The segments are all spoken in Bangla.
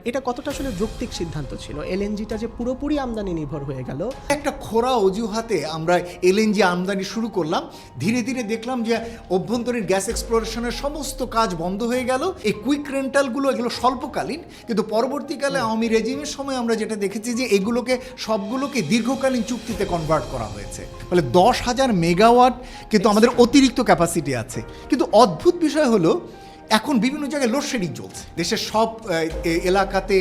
এটা কতটা আসলে যৌক্তিক সিদ্ধান্ত ছিল? এলএনজিটা যে পুরোপুরি আমদানি নির্ভর হয়ে গেল। একটা খোরা অজুহাতে আমরা এলএনজি আমদানি শুরু করলাম, ধীরে ধীরে দেখলাম যে অভ্যন্তরীণ গ্যাস এক্সপ্লোরেশনের সমস্ত কাজ বন্ধ হয়ে গেল। এই কুইক রেন্টালগুলো এগুলো স্বল্পকালীন, কিন্তু পরবর্তীকালে আওয়ামী রেজিমের সময় আমরা যেটা দেখেছি যে এগুলোকে সবগুলোকে দীর্ঘকালীন চুক্তিতে কনভার্ট করা হয়েছে। ফলে 10,000 মেগাওয়াট কিন্তু আমাদের অতিরিক্ত ক্যাপাসিটি আছে। কিন্তু অদ্ভুত বিষয় হলো এখন বিভিন্ন জায়গায় লোডশেডিং চলছে, দেশের সব এলাকাতে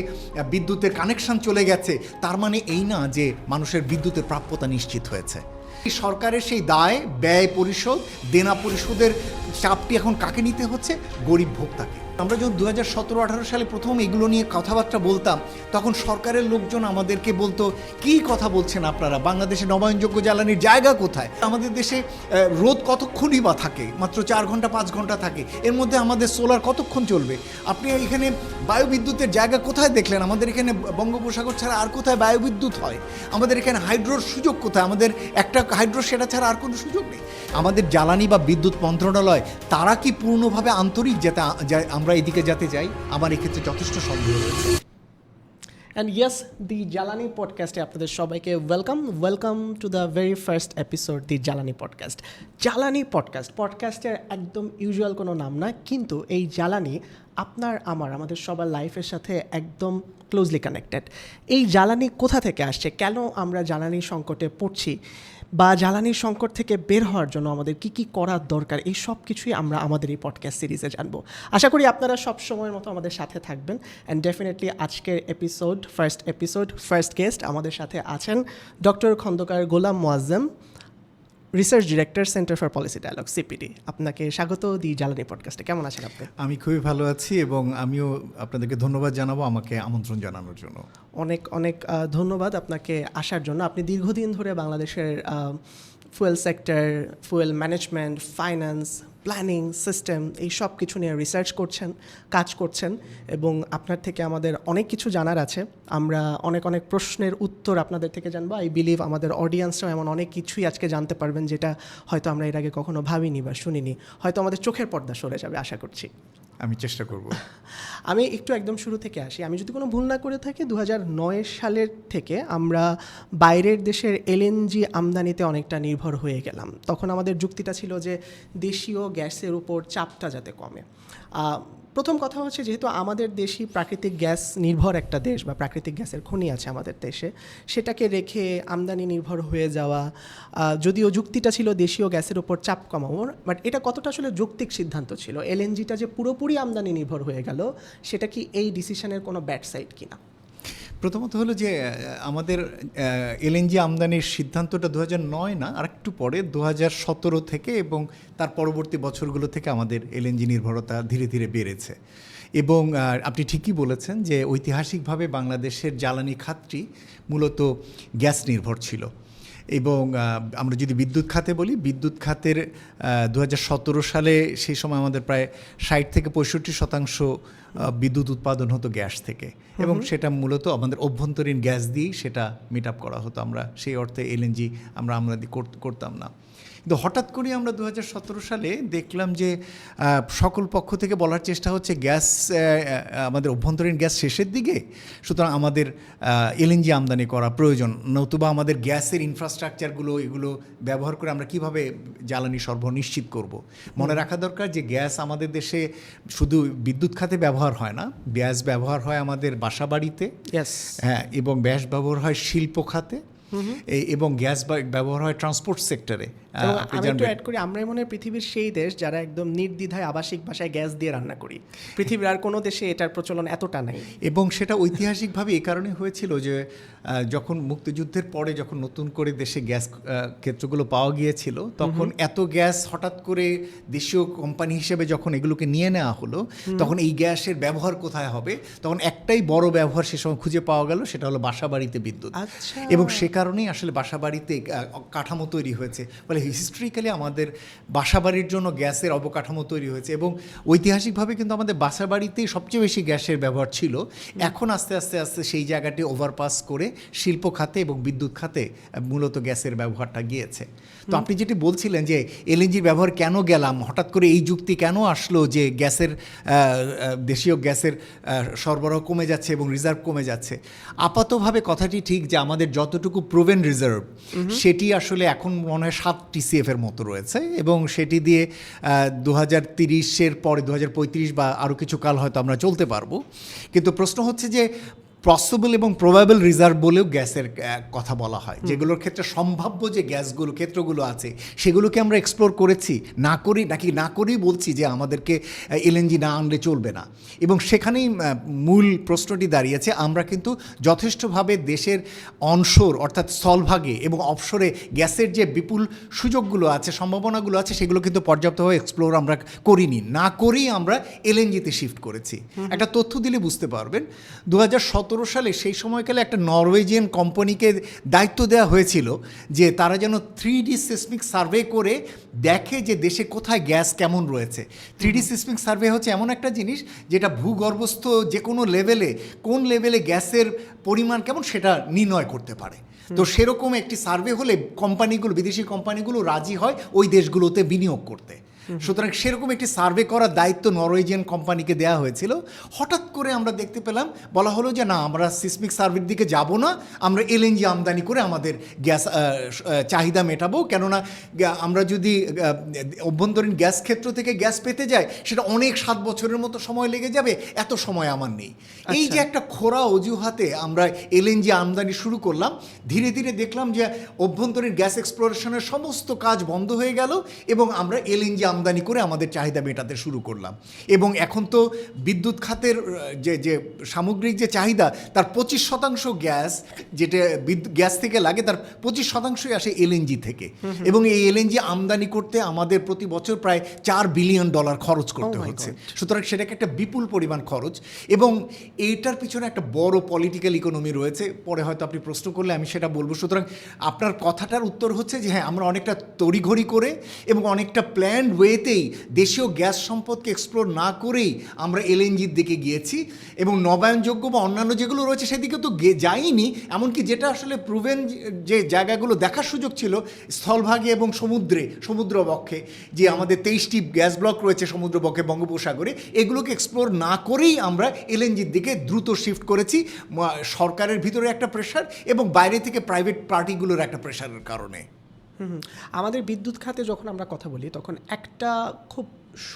বিদ্যুতের কানেকশন চলে গেছে। তার মানে এই না যে মানুষের বিদ্যুতের প্রাপ্যতা নিশ্চিত হয়েছে। সরকারের সেই দায় ব্যয় পরিশোধ, দেনা পরিশোধের চাপটি এখন কাকে নিতে হচ্ছে? গরিব ভোক্তাকে। আমরা যখন 2017-18 সালে প্রথম এগুলো নিয়ে কথাবার্তা বলতাম, তখন সরকারের লোকজন আমাদেরকে বলতো, কী কথা বলছেন আপনারা, বাংলাদেশে নবায়নযোগ্য জ্বালানির জায়গা কোথায়? আমাদের দেশে রোদ কতক্ষণই বা থাকে? মাত্র 4 ঘন্টা 5 ঘন্টা থাকে। এর মধ্যে আমাদের সোলার কতক্ষণ চলবে? আপনি এখানে বায়ুবিদ্যুতের জায়গা কোথায় দেখলেন? আমাদের এখানে বঙ্গোপসাগর ছাড়া আর কোথায় বায়ুবিদ্যুৎ হয়? আমাদের এখানে হাইড্রোর সুযোগ কোথায়? আমাদের একটা হাইড্রো সেটা ছাড়া আর কোনো সুযোগ নেই। আমাদের জ্বালানি বা বিদ্যুৎ মন্ত্রণালয় তারা কি পূর্ণভাবে আন্তরিক যাতে আমরা এদিকে যাতে যাই? আমার এক্ষেত্রে যথেষ্ট সন্দেহ রয়েছে। অ্যান্ড ইয়েস, দি জ্বালানি পডকাস্টে আপনাদের সবাইকে welcome to the very first episode the জ্বালানি পডকাস্ট। জ্বালানি পডকাস্টের একদম ইউজুয়াল কোনো নাম না, কিন্তু এই জ্বালানি আমাদের সবার লাইফের সাথে একদম ক্লোজলি কানেক্টেড। এই জ্বালানি কোথা থেকে আসছে, কেন আমরা জ্বালানি সংকটে পড়ছি, বা জ্বালানির সংকট থেকে বের হওয়ার জন্য আমাদের কি কি করার দরকার, এই সব কিছুই আমরা আমাদের এই পডকাস্ট সিরিজে জানবো। আশা করি আপনারা সব সময়ের মতো আমাদের সাথে থাকবেন। অ্যান্ড ডেফিনেটলি আজকের ফার্স্ট গেস্ট আমাদের সাথে আছেন doctor Khondaker Golam Moazzem, research director, centre for policy dialogue, CPD. আপনাকে স্বাগত দি জ্বালানি পডকাস্টে। কেমন আছেন আপনি? আমি খুবই ভালো আছি এবং আমিও আপনাদেরকে ধন্যবাদ জানাবো আমাকে আমন্ত্রণ জানানোর জন্য। অনেক অনেক ধন্যবাদ আপনাকে আসার জন্য। আপনি দীর্ঘদিন ধরে বাংলাদেশের fuel sector, fuel management, finance, planning, system, এই সব কিছু নিয়ে রিসার্চ করছেন, কাজ করছেন, এবং আপনার থেকে আমাদের অনেক কিছু জানার আছে। আমরা অনেক প্রশ্নের উত্তর আপনাদের থেকে জানবো। আই বিলিভ আমাদের অডিয়েন্সরাও এমন অনেক কিছুই আজকে জানতে পারবেন যেটা হয়তো আমরা এর আগে কখনো ভাবিনি বা শুনিনি। হয়তো আমাদের চোখের পর্দা সরে যাবে, আশা করছি। আমি চেষ্টা করব। আমি একটু একদম শুরু থেকে আসি। আমি যদি কোনো ভুল না করে থাকি, 2009 সালের থেকে আমরা বাইরের দেশের এলএনজি আমদানিতে অনেকটা নির্ভর হয়ে গেলাম। তখন আমাদের যুক্তিটা ছিল যে দেশীয় গ্যাসের উপর চাপটা যাতে কমে। প্রথম কথা হচ্ছে, যেহেতু আমাদের দেশই প্রাকৃতিক গ্যাস নির্ভর একটা দেশ, বা প্রাকৃতিক গ্যাসের খনি আছে আমাদের দেশে, সেটাকে রেখে আমদানি নির্ভর হয়ে যাওয়া, যদিও যুক্তিটা ছিল দেশীয় গ্যাসের উপর চাপ কমানোর, বাট এটা কতটা আসলে যৌক্তিক সিদ্ধান্ত ছিল? এলএনজিটা যে পুরোপুরি আমদানি নির্ভর হয়ে গেল, সেটা কি এই ডিসিশনের কোনো ব্যাড সাইড কিনা? প্রথমত হলো যে আমাদের এলএনজি আমদানির সিদ্ধান্তটা 2009 না, আর একটু পরে 2017 থেকে, এবং তার পরবর্তী বছরগুলো থেকে আমাদের এলএনজি নির্ভরতা ধীরে ধীরে বেড়েছে। এবং আপনি ঠিকই বলেছেন যে ঐতিহাসিকভাবে বাংলাদেশের জ্বালানি খাতটি মূলত গ্যাস নির্ভর ছিল। এবং আমরা যদি বিদ্যুৎ খাতে বলি, বিদ্যুৎ খাতের 2017 সালে সেই সময় আমাদের প্রায় 60 থেকে 65% বিদ্যুৎ উৎপাদন হতো গ্যাস থেকে, এবং সেটা মূলত আমাদের অভ্যন্তরীণ গ্যাস দিয়েই সেটা মিট আপ করা হতো। আমরা সেই অর্থে এলএনজি আমরা আমদানি করতাম না। কিন্তু হঠাৎ করে আমরা 2017 সালে দেখলাম যে সকল পক্ষ থেকে বলার চেষ্টা হচ্ছে গ্যাস, আমাদের অভ্যন্তরীণ গ্যাস শেষের দিকে, সুতরাং আমাদের এলএনজি আমদানি করা প্রয়োজন, নতুবা আমাদের গ্যাসের ইনফ্রাস্ট্রাকচারগুলো এগুলো ব্যবহার করে আমরা কিভাবে জ্বালানি সরবরাহ নিশ্চিত করব। মনে রাখা দরকার যে গ্যাস আমাদের দেশে শুধু বিদ্যুৎ খাতে ব্যবহার হয় না, গ্যাস ব্যবহার হয় আমাদের বাসা বাড়িতে, হ্যাঁ, এবং গ্যাস ব্যবহার হয় শিল্প খাতে, এবং গ্যাস ব্যবহার হয় ট্রান্সপোর্ট সেক্টরে। আমি একটু অ্যাড করি, আমরাই মনে হয় পৃথিবীর সেই দেশ যারা একদম নির্দ্বিধায় আবাসিক ভাষায় গ্যাস দিয়ে রান্না করি। পৃথিবীর আর কোনো দেশে এটার প্রচলন এতটা নাই। এবং সেটা ঐতিহাসিকভাবে এই কারণে হয়েছিল যে যখন মুক্তিযুদ্ধের পরে যখন নতুন করে দেশে গ্যাস ক্ষেত্রগুলো পাওয়া গিয়েছিল, তখন এত গ্যাস হঠাৎ করে দেশীয় কোম্পানি হিসেবে যখন এগুলোকে নিয়ে নেওয়া হলো, তখন এই গ্যাসের ব্যবহার কোথায় হবে? তখন একটাই বড় ব্যবহার সে সময় খুঁজে পাওয়া গেল, সেটা হলো বাসা বাড়িতে বিদ্যুৎ। এবং সে কারণেই আসলে বাসাবাড়িতে কাঠামো তৈরি হয়েছে। ফলে হিস্ট্রিক্যালি আমাদের বাসাবাড়ির জন্য গ্যাসের অবকাঠামো তৈরি হয়েছে এবং ঐতিহাসিকভাবে কিন্তু আমাদের বাসাবাড়িতেই সবচেয়ে বেশি গ্যাসের ব্যবহার ছিল। এখন আস্তে আস্তে আস্তে সেই জায়গাটি ওভারপাস করে শিল্প খাতে এবং বিদ্যুৎ খাতে মূলত গ্যাসের ব্যবহারটা গিয়েছে। তো আপনি যেটি বলছিলেন যে এলএনজির ব্যবহার কেন গেলাম, হঠাৎ করে এই যুক্তি কেন আসলো যে গ্যাসের দেশীয় গ্যাসের সরবরাহ কমে যাচ্ছে এবং রিজার্ভ কমে যাচ্ছে। আপাতভাবে কথাটি ঠিক যে আমাদের যতটুকু প্রুভেন রিজার্ভ সেটি আসলে এখন মনে হয় 7 TCF এর মতো রয়েছে এবং সেটি দিয়ে 2030-এর পরে 2035 বা আরও কিছু কাল হয়তো আমরা চলতে পারবো। কিন্তু প্রশ্ন হচ্ছে যে পসিবল এবং প্রবাবল রিজার্ভ বলেও গ্যাসের কথা বলা হয়, যেগুলোর ক্ষেত্রে সম্ভাব্য যে গ্যাসগুলো ক্ষেত্রগুলো আছে সেগুলোকে আমরা এক্সপ্লোর করেছি না করি নাকি না করেই বলছি যে আমাদেরকে এলএনজি না আনলে চলবে না। এবং সেখানেই মূল প্রশ্নটি দাঁড়িয়েছে, আমরা কিন্তু যথেষ্টভাবে দেশের অনশোর অর্থাৎ স্থলভাগে এবং অফশোরে গ্যাসের যে বিপুল সুযোগগুলো আছে, সম্ভাবনাগুলো আছে, সেগুলো কিন্তু পর্যাপ্তভাবে এক্সপ্লোর আমরা করিনি, না করেই আমরা এলএনজিতে শিফট করেছি। একটা তথ্য দিলে বুঝতে পারবেন, 2017 সালে সেই সময়কালে একটা নরওয়েজিয়ান কোম্পানিকে দায়িত্ব দেওয়া হয়েছিল যে তারা যেন 3D সিসমিক সার্ভে করে দেখে যে দেশে কোথায় গ্যাস কেমন রয়েছে। 3D সিসমিক সার্ভে হচ্ছে এমন একটা জিনিস যেটা ভূগর্ভস্থ যে কোনো লেভেলে কোন লেভেলে গ্যাসের পরিমাণ কেমন সেটা নির্ণয় করতে পারে। তো সেরকম একটি সার্ভে হলে কোম্পানিগুলো, বিদেশি কোম্পানিগুলো রাজি হয় ওই দেশগুলোতে বিনিয়োগ করতে। সুতরাং সেরকম একটি সার্ভে করার দায়িত্ব নরওয়েজিয়ান কোম্পানিকে দেওয়া হয়েছিল। হঠাৎ করে আমরা দেখতে পেলাম, বলা হলো যে না, আমরা সিসমিক সার্ভের দিকে যাব না, আমরা এলএনজি আমদানি করে আমাদের গ্যাস চাহিদা মেটাবো। কেননা আমরা যদি অভ্যন্তরীণ গ্যাস ক্ষেত্র থেকে গ্যাস পেতে যাই সেটা অনেক 7 বছরের মতো সময় লেগে যাবে, এত সময় আমার নেই। এই যে একটা খোঁড়া অজুহাতে আমরা এলএনজি আমদানি শুরু করলাম, ধীরে ধীরে দেখলাম যে অভ্যন্তরীণ গ্যাস এক্সপ্লোরেশনের সমস্ত কাজ বন্ধ হয়ে গেল এবং আমরা এলএনজি আমদানি করে আমাদের চাহিদা মেটাতে শুরু করলাম। এবং এখন তো বিদ্যুৎ খাতের যে সামগ্রিক যে চাহিদা তার 25% গ্যাস যেটা গ্যাস থেকে লাগে তার 25%ই আসে এলএনজি থেকে। এবং এই এলএনজি আমদানি করতে আমাদের প্রতি বছর প্রায় $4 বিলিয়ন খরচ করতে হচ্ছে। সুতরাং সেটাকে একটা বিপুল পরিমাণ খরচ এবং এইটার পিছনে একটা বড় পলিটিক্যাল ইকোনমি রয়েছে। পরে হয়তো আপনি প্রশ্ন করলে আমি সেটা বলবো। সুতরাং আপনার কথাটার উত্তর হচ্ছে যে হ্যাঁ, আমরা অনেকটা তড়িঘড়ি করে এবং অনেকটা প্ল্যান্ড ওয়েতেই দেশীয় গ্যাস সম্পদকে এক্সপ্লোর না করেই আমরা এলএনজির দিকে গিয়েছি এবং নবায়নযোগ্য বা অন্যান্য যেগুলো রয়েছে সেদিকে তো যাইনি। এমনকি যেটা আসলে প্রুভেন যে জায়গাগুলো দেখার সুযোগ ছিল স্থলভাগে এবং সমুদ্রবক্ষে, যে আমাদের 23টি গ্যাস ব্লক রয়েছে সমুদ্রবক্ষে বঙ্গোপসাগরে, এগুলোকে এক্সপ্লোর না করেই আমরা এলএনজির দিকে দ্রুত শিফট করেছি সরকারের ভিতরে একটা প্রেশার এবং বাইরে থেকে প্রাইভেট পার্টিগুলোর একটা প্রেশারের কারণে। আমাদের বিদ্যুৎ খাতে যখন আমরা কথা বলি তখন একটা খুব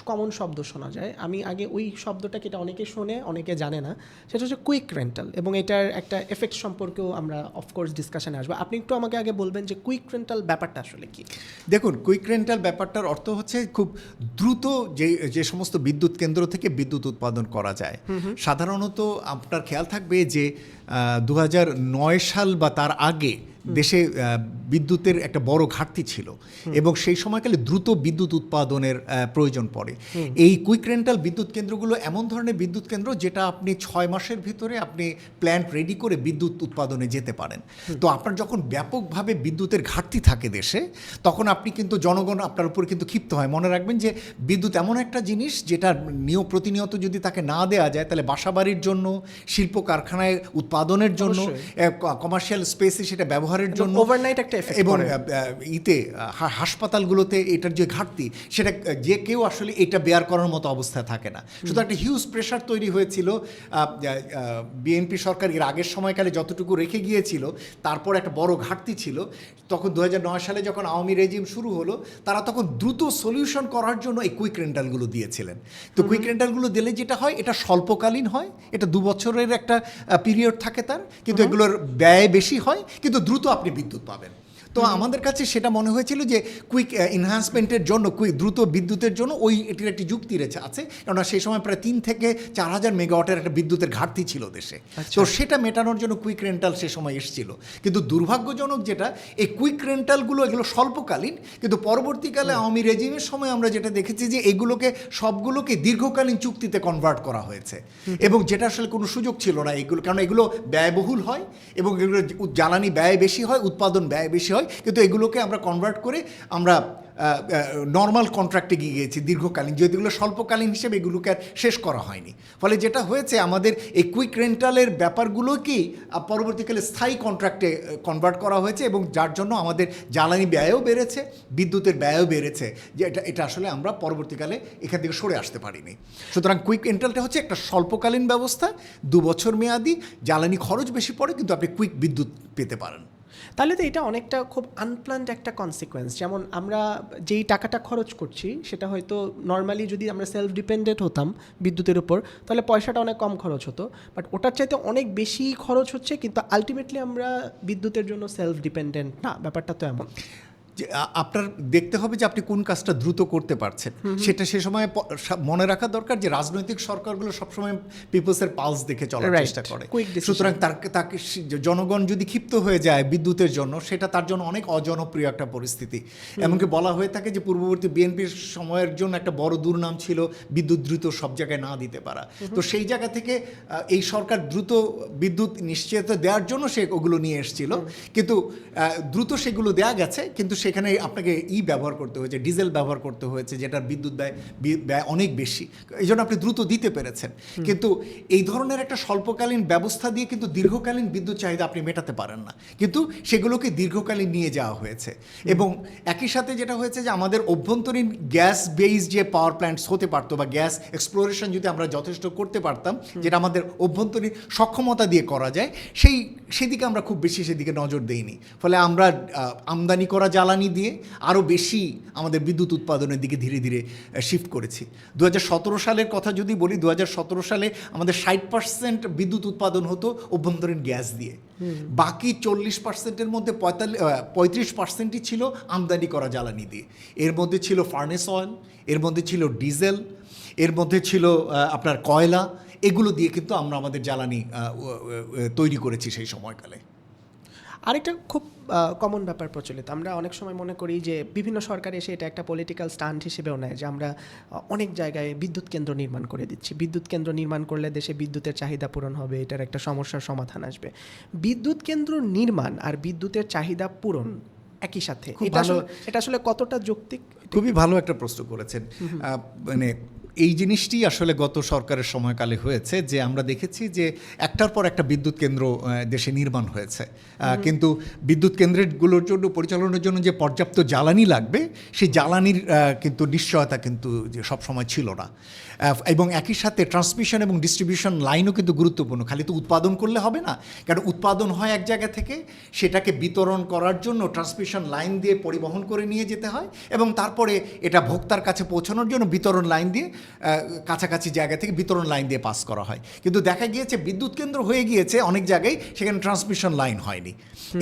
কমন শব্দ শোনা যায়। আমি আগে ওই শব্দটাকে, এটা অনেকে শোনে অনেকে জানে না, সেটা হচ্ছে কুইক রেন্টাল, এবং এটার একটা এফেক্ট সম্পর্কেও আমরা অফকোর্স ডিসকাশনে আসবো। আপনি একটু আমাকে আগে বলবেন যে কুইক রেন্টাল ব্যাপারটা আসলে কি? দেখুন, কুইক রেন্টাল ব্যাপারটার অর্থ হচ্ছে খুব দ্রুত যে সমস্ত বিদ্যুৎ কেন্দ্র থেকে বিদ্যুৎ উৎপাদন করা যায়। সাধারণত আপনার খেয়াল থাকবে যে 2009 সাল বা তার আগে দেশে বিদ্যুতের একটা বড় ঘাটতি ছিল এবং সেই সময়কালে দ্রুত বিদ্যুৎ উৎপাদনের প্রয়োজন পড়ে। এই কুইক রেন্টাল বিদ্যুৎ কেন্দ্রগুলো এমন ধরনের বিদ্যুৎ কেন্দ্র যেটা আপনি 6 মাসের ভিতরে আপনি প্ল্যান্ট রেডি করে বিদ্যুৎ উৎপাদনে যেতে পারেন। তো আপনার যখন ব্যাপকভাবে বিদ্যুতের ঘাটতি থাকে দেশে, তখন আপনি কিন্তু জনগণ আপনার উপর কিন্তু ক্ষিপ্ত হয়। মনে রাখবেন যে বিদ্যুৎ এমন একটা জিনিস যেটা প্রতিনিয়ত যদি তাকে না দেওয়া যায় তাহলে বাসাবাড়ির জন্য, শিল্প কারখানায় উৎপাদনের জন্য, কমার্শিয়াল স্পেসে সেটা ব্যবহারের জন্য ওভারনাইট একটা এফেক্ট এবং হাসপাতালগুলোতে এটার যে ঘাটতি সেটা যে কেউ আসলে এটা বেয়ার করার মতো অবস্থায় থাকে না। শুধু একটা হিউজ প্রেশার তৈরি হয়েছিল। বিএনপি সরকার এর আগের সময়কালে যতটুকু রেখে গিয়েছিল তারপর একটা বড় ঘাটতি ছিল। তখন 2009 সালে যখন আওয়ামী রেজিম শুরু হলো, তারা তখন দ্রুত সলিউশন করার জন্য এই কুইক রেন্টালগুলো দিয়েছিলেন। তো কুইক রেন্টালগুলো দিলে যেটা হয়, এটা স্বল্পকালীন হয়, এটা 2 বছরের একটা পিরিয়ড থাকে তার, কিন্তু এগুলোর ব্যয় বেশি হয়, কিন্তু দ্রুত আপনি বিদ্যুৎ পাবেন। তো আমাদের কাছে সেটা মনে হয়েছিল যে কুইক এনহান্সমেন্টের জন্য দ্রুত বিদ্যুতের জন্য এটির একটি যুক্তি আছে, কেননা সেই সময় প্রায় 3 থেকে 4,000 মেগাওয়াটের একটা বিদ্যুতের ঘাটতি ছিল দেশে। তো সেটা মেটানোর জন্য কুইক রেন্টাল সে সময় এসেছিল। কিন্তু দুর্ভাগ্যজনক যেটা, এই কুইক রেন্টালগুলো এগুলো স্বল্পকালীন, কিন্তু পরবর্তীকালে আওয়ামী রেজিমের সময় আমরা যেটা দেখেছি যে এগুলোকে সবগুলোকে দীর্ঘকালীন চুক্তিতে কনভার্ট করা হয়েছে, এবং যেটা আসলে কোনো সুযোগ ছিল না এগুলো, কারণ এগুলো ব্যয়বহুল হয় এবং এগুলো জ্বালানি ব্যয় বেশি হয়, উৎপাদন ব্যয় বেশি হয়, কিন্তু এগুলোকে আমরা কনভার্ট করে আমরা নর্মাল কন্ট্রাক্টে গিয়েছি দীর্ঘকালীন, যেগুলো স্বল্পকালীন হিসেবে এগুলোকে আর শেষ করা হয়নি। ফলে যেটা হয়েছে আমাদের এই কুইক রেন্টালের ব্যাপারগুলোকেই পরবর্তীকালে স্থায়ী কন্ট্রাক্টে কনভার্ট করা হয়েছে, এবং যার জন্য আমাদের জ্বালানি ব্যয়ও বেড়েছে, বিদ্যুতের ব্যয়ও বেড়েছে, যে এটা আসলে আমরা পরবর্তীকালে এখান থেকে সরে আসতে পারিনি। সুতরাং কুইক রেন্টালটা হচ্ছে একটা স্বল্পকালীন ব্যবস্থা, 2 বছর মেয়াদি, জ্বালানি খরচ বেশি পড়ে, কিন্তু আপনি কুইক বিদ্যুৎ পেতে পারেন। তাহলে তো এটা অনেকটা খুব আনপ্ল্যান্ড একটা কনসিকোয়েন্স। যেমন আমরা যেই টাকাটা খরচ করছি সেটা হয়তো নর্মালি যদি আমরা সেলফ ডিপেন্ডেন্ট হতাম বিদ্যুতের উপর, তাহলে পয়সাটা অনেক কম খরচ হতো, বাট ওটার চাইতে অনেক বেশি খরচ হচ্ছে, কিন্তু আলটিমেটলি আমরা বিদ্যুতের জন্য সেলফ ডিপেন্ডেন্ট না। ব্যাপারটা তো এমন যে আপনার দেখতে হবে যে আপনি কোন কাজটা দ্রুত করতে পারছেন, সেটা সে সময় মনে রাখা দরকার যে রাজনৈতিক সরকারগুলো সবসময় পিপলসের পালস দেখে চলার চেষ্টা করে। সুতরাং তাকে জনগণ যদি ক্ষিপ্ত হয়ে যায় বিদ্যুতের জন্য, সেটা তার জন্য অনেক অজনপ্রিয় একটা পরিস্থিতি। এমনকি বলা হয়ে থাকে যে পূর্ববর্তী বিএনপির সময়ের জন্য একটা বড় দুর্নাম ছিল বিদ্যুৎ দ্রুত সব জায়গায় না দিতে পারা। তো সেই জায়গা থেকে এই সরকার দ্রুত বিদ্যুৎ নিশ্চিত দেওয়ার জন্য সে ওগুলো নিয়ে এসেছিল, কিন্তু দ্রুত সেগুলো দেওয়া গেছে, কিন্তু সেখানে আপনাকে ব্যবহার করতে হয়েছে, ডিজেল ব্যবহার করতে হয়েছে, যেটার বিদ্যুৎ ব্যয় অনেক বেশি, এই জন্য আপনি দ্রুত দিতে পেরেছেন। কিন্তু এই ধরনের একটা স্বল্পকালীন ব্যবস্থা দিয়ে কিন্তু দীর্ঘকালীন বিদ্যুৎ চাহিদা আপনি মেটাতে পারেন না, কিন্তু সেগুলোকে দীর্ঘকালীন নিয়ে যাওয়া হয়েছে। এবং একই সাথে যেটা হয়েছে যে আমাদের অভ্যন্তরীণ গ্যাস বেস যে পাওয়ার প্ল্যান্টস হতে পারতো, বা গ্যাস এক্সপ্লোরেশন যদি আমরা যথেষ্ট করতে পারতাম, যেটা আমাদের অভ্যন্তরীণ সক্ষমতা দিয়ে করা যায়, সেদিকে আমরা খুব বেশি সেদিকে নজর দেইনি। ফলে আমরা আমদানি করা জ্বালানি দিয়ে আরও বেশি আমাদের বিদ্যুৎ উৎপাদনের দিকে ধীরে ধীরে শিফট করেছি। 2017 সালের কথা যদি বলি, 2017 সালে আমাদের 60% বিদ্যুৎ উৎপাদন হতো অভ্যন্তরীণ গ্যাস দিয়ে, বাকি 40%-এর মধ্যে 35%ই ছিল আমদানি করা জ্বালানি দিয়ে। এর মধ্যে ছিল ফার্নেস অয়েল, এর মধ্যে ছিল ডিজেল, এর মধ্যে ছিল আপনার কয়লা, এগুলো দিয়ে কিন্তু আমরা আমাদের জ্বালানি তৈরি করেছি সেই সময়কালে। আরেকটা খুব কমন ব্যাপার প্রচলিত, আমরা অনেক সময় মনে করি যে বিভিন্ন সরকার এসে এটা একটা পলিটিক্যাল স্টান্ট হিসেবেও নেয়, যে আমরা অনেক জায়গায় বিদ্যুৎ কেন্দ্র নির্মাণ করে দিচ্ছি, বিদ্যুৎ কেন্দ্র নির্মাণ করলে দেশে বিদ্যুতের চাহিদা পূরণ হবে, এটার একটা সমস্যার সমাধান আসবে। বিদ্যুৎ কেন্দ্র নির্মাণ আর বিদ্যুতের চাহিদা পূরণ একই সাথে, এটা আসলে কতটা যৌক্তিক? খুবই ভালো একটা প্রশ্ন করেছেন। মানে এই জিনিসটি আসলে গত সরকারের সময়কালে হয়েছে, যে আমরা দেখেছি যে একটার পর একটা বিদ্যুৎ কেন্দ্র দেশে নির্মাণ হয়েছে, কিন্তু বিদ্যুৎ কেন্দ্রগুলোর জন্য পরিচালনার জন্য যে পর্যাপ্ত জ্বালানি লাগবে, সেই জ্বালানির কিন্তু নিশ্চয়তা কিন্তু সবসময় ছিল না। এবং একই সাথে ট্রান্সমিশন এবং ডিস্ট্রিবিউশন লাইনও কিন্তু গুরুত্বপূর্ণ। খালি তো উৎপাদন করলে হবে না, কারণ উৎপাদন হয় এক জায়গা থেকে, সেটাকে বিতরণ করার জন্য ট্রান্সমিশন লাইন দিয়ে পরিবহন করে নিয়ে যেতে হয়, এবং তারপরে এটা ভোক্তার কাছে পৌঁছানোর জন্য বিতরণ লাইন দিয়ে কাছাকাছি জায়গা থেকে বিতরণ লাইন দিয়ে পাস করা হয়। কিন্তু দেখা গিয়েছে বিদ্যুৎ কেন্দ্র হয়ে গিয়েছে অনেক জায়গায়, সেখানে ট্রান্সমিশন লাইন হয়নি।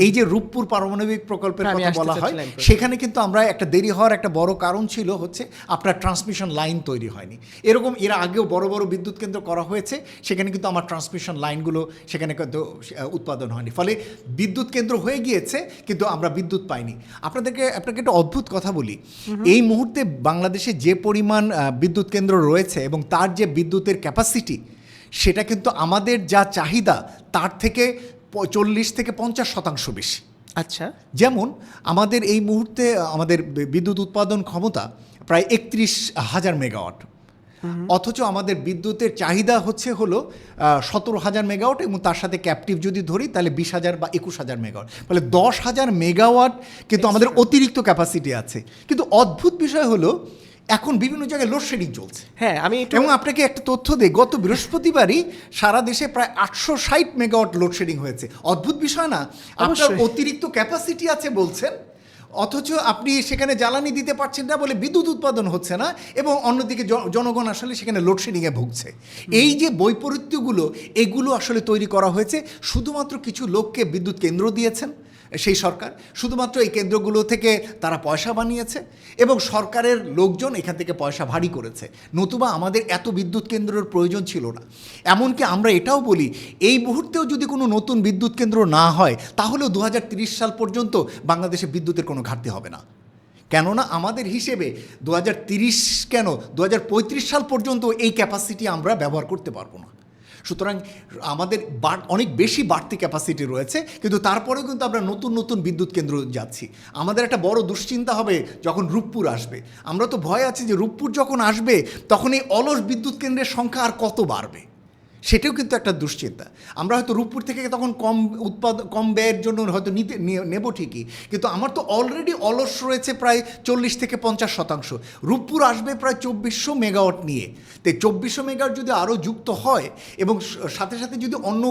এই যে রূপপুর পারমাণবিক প্রকল্পের কথা বলা হয়, সেখানে কিন্তু আমরা একটা দেরি হওয়ার একটা বড় কারণ ছিল হচ্ছে আপনার ট্রান্সমিশন লাইন তৈরি হয়নি। এরকম এর আগেও বড় বড় বিদ্যুৎ কেন্দ্র করা হয়েছে, সেখানে কিন্তু আমার ট্রান্সমিশন লাইনগুলো সেখানে কিন্তু উৎপাদন হয়নি, ফলে বিদ্যুৎ কেন্দ্র হয়ে গিয়েছে কিন্তু আমরা বিদ্যুৎ পাইনি। আপনাকে একটা অদ্ভুত কথা বলি, এই মুহূর্তে বাংলাদেশে যে পরিমাণ বিদ্যুৎ কেন্দ্র রয়েছে এবং তার যে বিদ্যুতের ক্যাপাসিটি, সেটা কিন্তু আমাদের যা চাহিদা তার থেকে 40-50% বেশি। আচ্ছা, যেমন আমাদের এই মুহূর্তে আমাদের বিদ্যুৎ উৎপাদন ক্ষমতা প্রায় 31,000 মেগাওয়াট, অথচ আমাদের বিদ্যুতের চাহিদা হলো 17,000 মেগাওয়াট, এবং তার সাথে ক্যাপটিভ যদি ধরি তাহলে 20,000 বা 21,000 মেগাওয়াট, ফলে 10,000 মেগাওয়াট কিন্তু আমাদের অতিরিক্ত ক্যাপাসিটি আছে। কিন্তু অদ্ভুত বিষয় হলো এখন বিভিন্ন জায়গায় লোডশেডিং চলছে। হ্যাঁ, এবং আপনাকে একটা তথ্য দিই, গত বৃহস্পতিবারই সারা দেশে প্রায় 860 মেগাওয়াট লোডশেডিং হয়েছে। অদ্ভুত বিষয় না? আপনার অতিরিক্ত ক্যাপাসিটি আছে বলছেন, অথচ আপনি সেখানে জ্বালানি দিতে পারছেন না বলে বিদ্যুৎ উৎপাদন হচ্ছে না, এবং অন্যদিকে জনগণ আসলে সেখানে লোডশেডিংয়ে ভুগছে। এই যে বৈপরীত্যগুলো, এগুলো আসলে তৈরি করা হয়েছে শুধুমাত্র কিছু লোককে বিদ্যুৎ কেন্দ্র দিয়েছেন, সেই সরকার, শুধুমাত্র এই কেন্দ্রগুলো থেকে তারা পয়সা বানিয়েছে এবং সরকারের লোকজন এখান থেকে পয়সা ভারী করেছে, নতুবা আমাদের এত বিদ্যুৎ কেন্দ্রের প্রয়োজন ছিল না। এমনকি আমরা এটাও বলি, এই মুহূর্তেও যদি কোনো নতুন বিদ্যুৎ কেন্দ্র না হয় তাহলেও 2030 সাল পর্যন্ত বাংলাদেশে বিদ্যুতের কোনো ঘাটতি হবে না। কেননা আমাদের হিসেবে 2030 কেন 2035 সাল পর্যন্ত এই ক্যাপাসিটি আমরা ব্যবহার করতে পারবো না। সুতরাং আমাদের অনেক বেশি বাড়তি ক্যাপাসিটি রয়েছে, কিন্তু তারপরেও কিন্তু আমরা নতুন নতুন বিদ্যুৎ কেন্দ্র যাচ্ছি। আমাদের একটা বড় দুশ্চিন্তা হবে যখন রূপপুর আসবে। আমরা তো ভয় আছি যে রূপপুর যখন আসবে তখন এই অলস বিদ্যুৎ কেন্দ্রের সংখ্যা আর কত বাড়বে, সেটাও কিন্তু একটা দুশ্চিন্তা। আমরা হয়তো রূপপুর থেকে তখন কম ব্যয়ের জন্য হয়তো নেব ঠিকই, কিন্তু আমার তো অলরেডি অলস রয়েছে প্রায় 40 থেকে 50%। রূপপুর আসবে প্রায় 2400 মেগাওয়াট নিয়ে। তো 2400 মেগাওয়াট যদি আরও যুক্ত হয় এবং সাথে সাথে যদি অন্য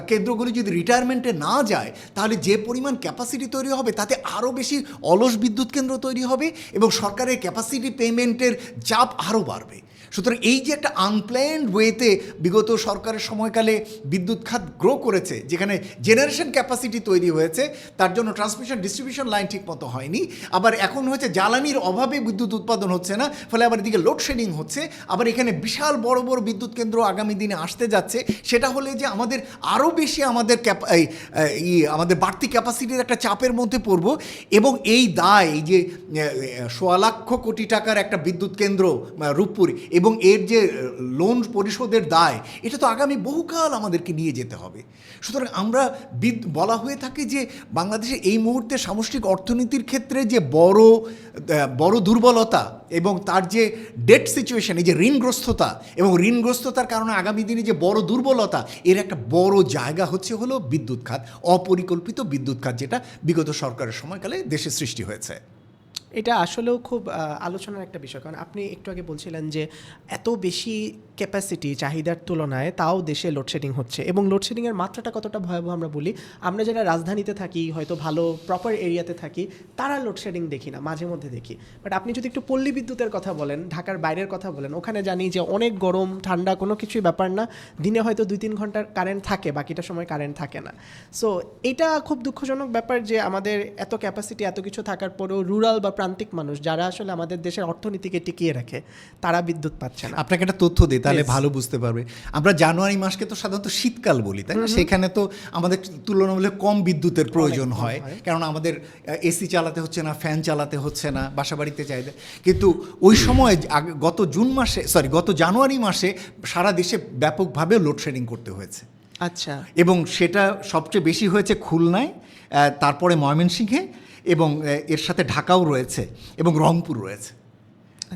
কেন্দ্রগুলি যদি রিটায়ারমেন্টে না যায়, তাহলে যে পরিমাণ ক্যাপাসিটি তৈরি হবে তাতে আরও বেশি অলস বিদ্যুৎ কেন্দ্র তৈরি হবে এবং সরকারের ক্যাপাসিটি পেমেন্টের চাপ আরও বাড়বে। সুতরাং এই যে একটা আনপ্ল্যান্ড ওয়েতে বিগত সরকারের সময়কালে বিদ্যুৎ খাত গ্রো করেছে, যেখানে জেনারেশন ক্যাপাসিটি তৈরি হয়েছে, তার জন্য ট্রান্সমিশন ডিস্ট্রিবিউশন লাইন ঠিকমতো হয়নি, আবার এখন হচ্ছে জ্বালানির অভাবে বিদ্যুৎ উৎপাদন হচ্ছে না, ফলে আবার এদিকে লোডশেডিং হচ্ছে, আবার এখানে বিশাল বড় বড় বিদ্যুৎ কেন্দ্র আগামী দিনে আসতে যাচ্ছে। সেটা হলে যে আমাদের আরও বেশি আমাদের বাড়তি ক্যাপাসিটির একটা চাপের মধ্যে পড়ব এবং এই দায়, এই যে 1.25 লাখ কোটি টাকার একটা বিদ্যুৎ কেন্দ্র রূপপুর এবং এর যে লোন পরিশোধের দায়, এটা তো আগামী বহুকাল আমাদেরকে নিয়ে যেতে হবে। সুতরাং আমরা বলা হয়ে থাকে যে বাংলাদেশের এই মুহূর্তে সামষ্টিক অর্থনীতির ক্ষেত্রে যে বড় দুর্বলতা এবং তার যে ডেট সিচুয়েশন, এই যে ঋণগ্রস্ততা এবং ঋণগ্রস্ততার কারণে আগামী দিনে যে বড় দুর্বলতা, এর একটা বড় জায়গা হলো বিদ্যুৎ খাত, অপরিকল্পিত বিদ্যুৎ খাত, যেটা বিগত সরকারের সময়কালে দেশে সৃষ্টি হয়েছে। এটা আসলেও খুব আলোচনার একটা বিষয়, কারণ আপনি একটু আগে বলছিলেন যে এত বেশি ক্যাপাসিটি চাহিদার তুলনায় তাও দেশে লোডশেডিং হচ্ছে, এবং লোডশেডিংয়ের মাত্রাটা কতটা ভয়াবহ আমরা বলি। আমরা যারা রাজধানীতে থাকি, হয়তো ভালো প্রপার এরিয়াতে থাকি, তারা লোডশেডিং দেখি না, মাঝে মধ্যে দেখি। বাট আপনি যদি একটু পল্লী বিদ্যুতের কথা বলেন, ঢাকার বাইরের কথা বলেন, ওখানে জানি যে অনেক গরম ঠান্ডা কোনো কিছুই ব্যাপার না, দিনে হয়তো 2-3 ঘন্টার কারেন্ট থাকে, বাকিটা সময় কারেন্ট থাকে না। সো এটা খুব দুঃখজনক ব্যাপার যে আমাদের এত ক্যাপাসিটি, এত কিছু থাকার পরেও রুরাল বা প্রান্তিক মানুষ যারা আসলে আমাদের দেশের অর্থনীতিকে টিকিয়ে রাখে, তারা বিদ্যুৎ পাচ্ছে না। আপনাকে একটা তথ্য দিই, তাহলে ভালো বুঝতে পারবে। আমরা জানুয়ারি মাসকে তো সাধারণত শীতকাল বলি, তাই না? সেখানে তো আমাদের তুলনামূলক কম বিদ্যুতের প্রয়োজন হয়, কারণ আমাদের এসি চালাতে হচ্ছে না, ফ্যান চালাতে হচ্ছে না, বাসাবাড়িতে চাইলে। কিন্তু ওই সময় গত জানুয়ারি মাসে সারা দেশে ব্যাপকভাবে লোডশেডিং করতে হয়েছে। আচ্ছা। এবং সেটা সবচেয়ে বেশি হয়েছে খুলনায়, তারপরে ময়মনসিংহে, এবং এর সাথে ঢাকাও রয়েছে এবং রংপুর রয়েছে।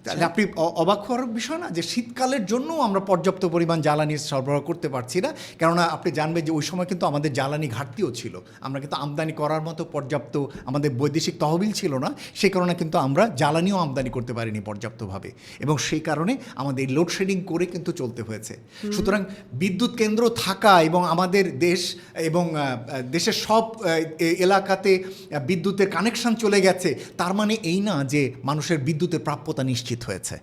তাহলে আপনি অবাক হওয়ার বিষয় না যে শীতকালের জন্য আমরা পর্যাপ্ত পরিমাণ জ্বালানি সরবরাহ করতে পারছি না, কেননা আপনি জানবেন যে ওই সময় কিন্তু আমাদের জ্বালানি ঘাটতিও ছিল। আমরা কিন্তু আমদানি করার মতো পর্যাপ্ত আমাদের বৈদেশিক তহবিল ছিল না, সেই কারণে কিন্তু আমরা জ্বালানিও আমদানি করতে পারিনি পর্যাপ্তভাবে, এবং সেই কারণে আমাদের লোডশেডিং করে কিন্তু চলতে হয়েছে। সুতরাং বিদ্যুৎ কেন্দ্র থাকা এবং আমাদের দেশ এবং দেশের সব এলাকাতে বিদ্যুতের কানেকশন চলে গেছে, তার মানে এই না যে মানুষের বিদ্যুতের প্রাপ্যতা নিশ্চিত হয়েছে।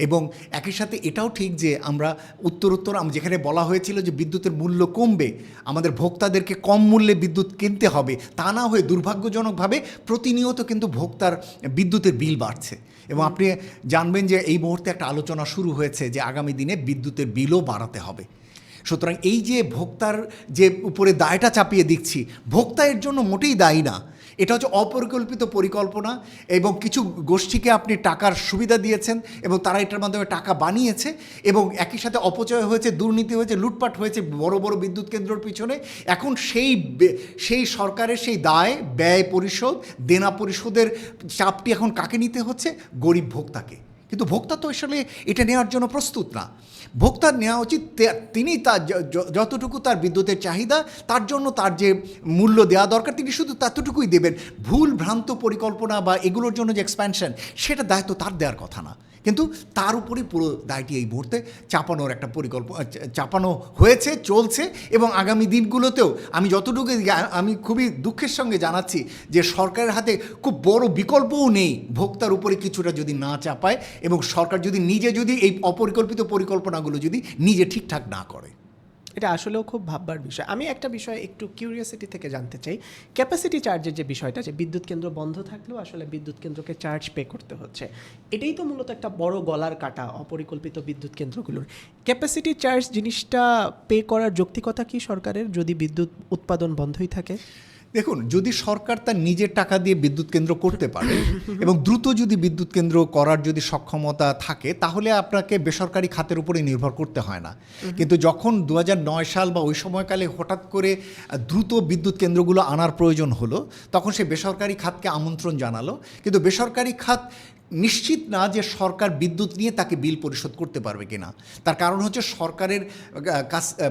এবং একই সাথে এটাও ঠিক যে আমরা উত্তর যেখানে বলা হয়েছিল যে বিদ্যুতের মূল্য কমবে, আমাদের ভোক্তাদেরকে কম মূল্যে বিদ্যুৎ কিনতে হবে, তা না হয়ে দুর্ভাগ্যজনকভাবে প্রতিনিয়ত কিন্তু ভোক্তার বিদ্যুতের বিল বাড়ছে। এবং আপনি জানবেন যে এই মুহূর্তে একটা আলোচনা শুরু হয়েছে যে আগামী দিনে বিদ্যুতের বিলও বাড়াতে হবে। সুতরাং এই যে ভোক্তার যে উপরে দায়টা চাপিয়ে দিচ্ছি, ভোক্তা এর জন্য মোটেই দায়ী না। এটা হচ্ছে অপরিকল্পিত পরিকল্পনা, এবং কিছু গোষ্ঠীকে আপনি টাকার সুবিধা দিয়েছেন এবং তারা এটার মাধ্যমে টাকা বানিয়েছে, এবং একই সাথে অপচয় হয়েছে, দুর্নীতি হয়েছে, লুটপাট হয়েছে বড় বড় বিদ্যুৎ কেন্দ্রের পিছনে। এখন সেই সরকারের সেই দায় ব্যয় পরিশোধ, দেনা পরিশোধের চাপটি এখন কাকে নিতে হচ্ছে? গরিব ভোক্তাকে। কিন্তু ভোক্তা তো আসলে এটা নেওয়ার জন্য প্রস্তুত না। ভোক্তার নেওয়া উচিত তিনি তার যতটুকু তার বিদ্যুতের চাহিদা, তার জন্য তার যে মূল্য দেওয়া দরকার তিনি শুধু ততটুকুই দেবেন। ভুল ভ্রান্ত পরিকল্পনা বা এগুলোর জন্য যে এক্সপ্যানশন, সেটা দায়িত্ব তার দেওয়ার কথা না, কিন্তু তার উপরই পুরো দায়টি এই মুহূর্তে চাপানোর একটা চাপানো হয়েছে, চলছে। এবং আগামী দিনগুলোতেও আমি খুবই দুঃখের সঙ্গে জানাচ্ছি যে সরকারের হাতে খুব বড় বিকল্পও নেই ভোক্তার উপরে কিছুটা যদি না চাপায়, এবং সরকার যদি নিজে এই অপরিকল্পিত পরিকল্পনাগুলো যদি নিজে ঠিকঠাক না করে। এটা আসলেও খুব ভাববার বিষয়। আমি একটা বিষয় একটু কিউরিয়াসিটি থেকে জানতে চাই, ক্যাপাসিটি চার্জের যে বিষয়টা, যে বিদ্যুৎ কেন্দ্র বন্ধ থাকলেও আসলে বিদ্যুৎ কেন্দ্রকে চার্জ পে করতে হচ্ছে, এটাই তো মূলত একটা বড় গলার কাটা অপরিকল্পিত বিদ্যুৎ কেন্দ্রগুলোর। ক্যাপাসিটি চার্জ জিনিসটা পে করার যৌক্তিকতা কি সরকারের, যদি বিদ্যুৎ উৎপাদন বন্ধই থাকে? দেখুন, যদি সরকার তার নিজের টাকা দিয়ে বিদ্যুৎ কেন্দ্র করতে পারে এবং দ্রুত যদি বিদ্যুৎ কেন্দ্র করার যদি সক্ষমতা থাকে, তাহলে আপনাকে বেসরকারি খাতের উপরে নির্ভর করতে হয় না। কিন্তু যখন 2009 সাল বা ওই সময়কালে হঠাৎ করে দ্রুত বিদ্যুৎ কেন্দ্রগুলো আনার প্রয়োজন হলো, তখন সে বেসরকারি খাতকে আমন্ত্রণ জানালো। কিন্তু বেসরকারি খাত নিশ্চিত না যে সরকার বিদ্যুৎ নিয়ে তাকে বিল পরিশোধ করতে পারবে কিনা। তার কারণ হচ্ছে সরকারের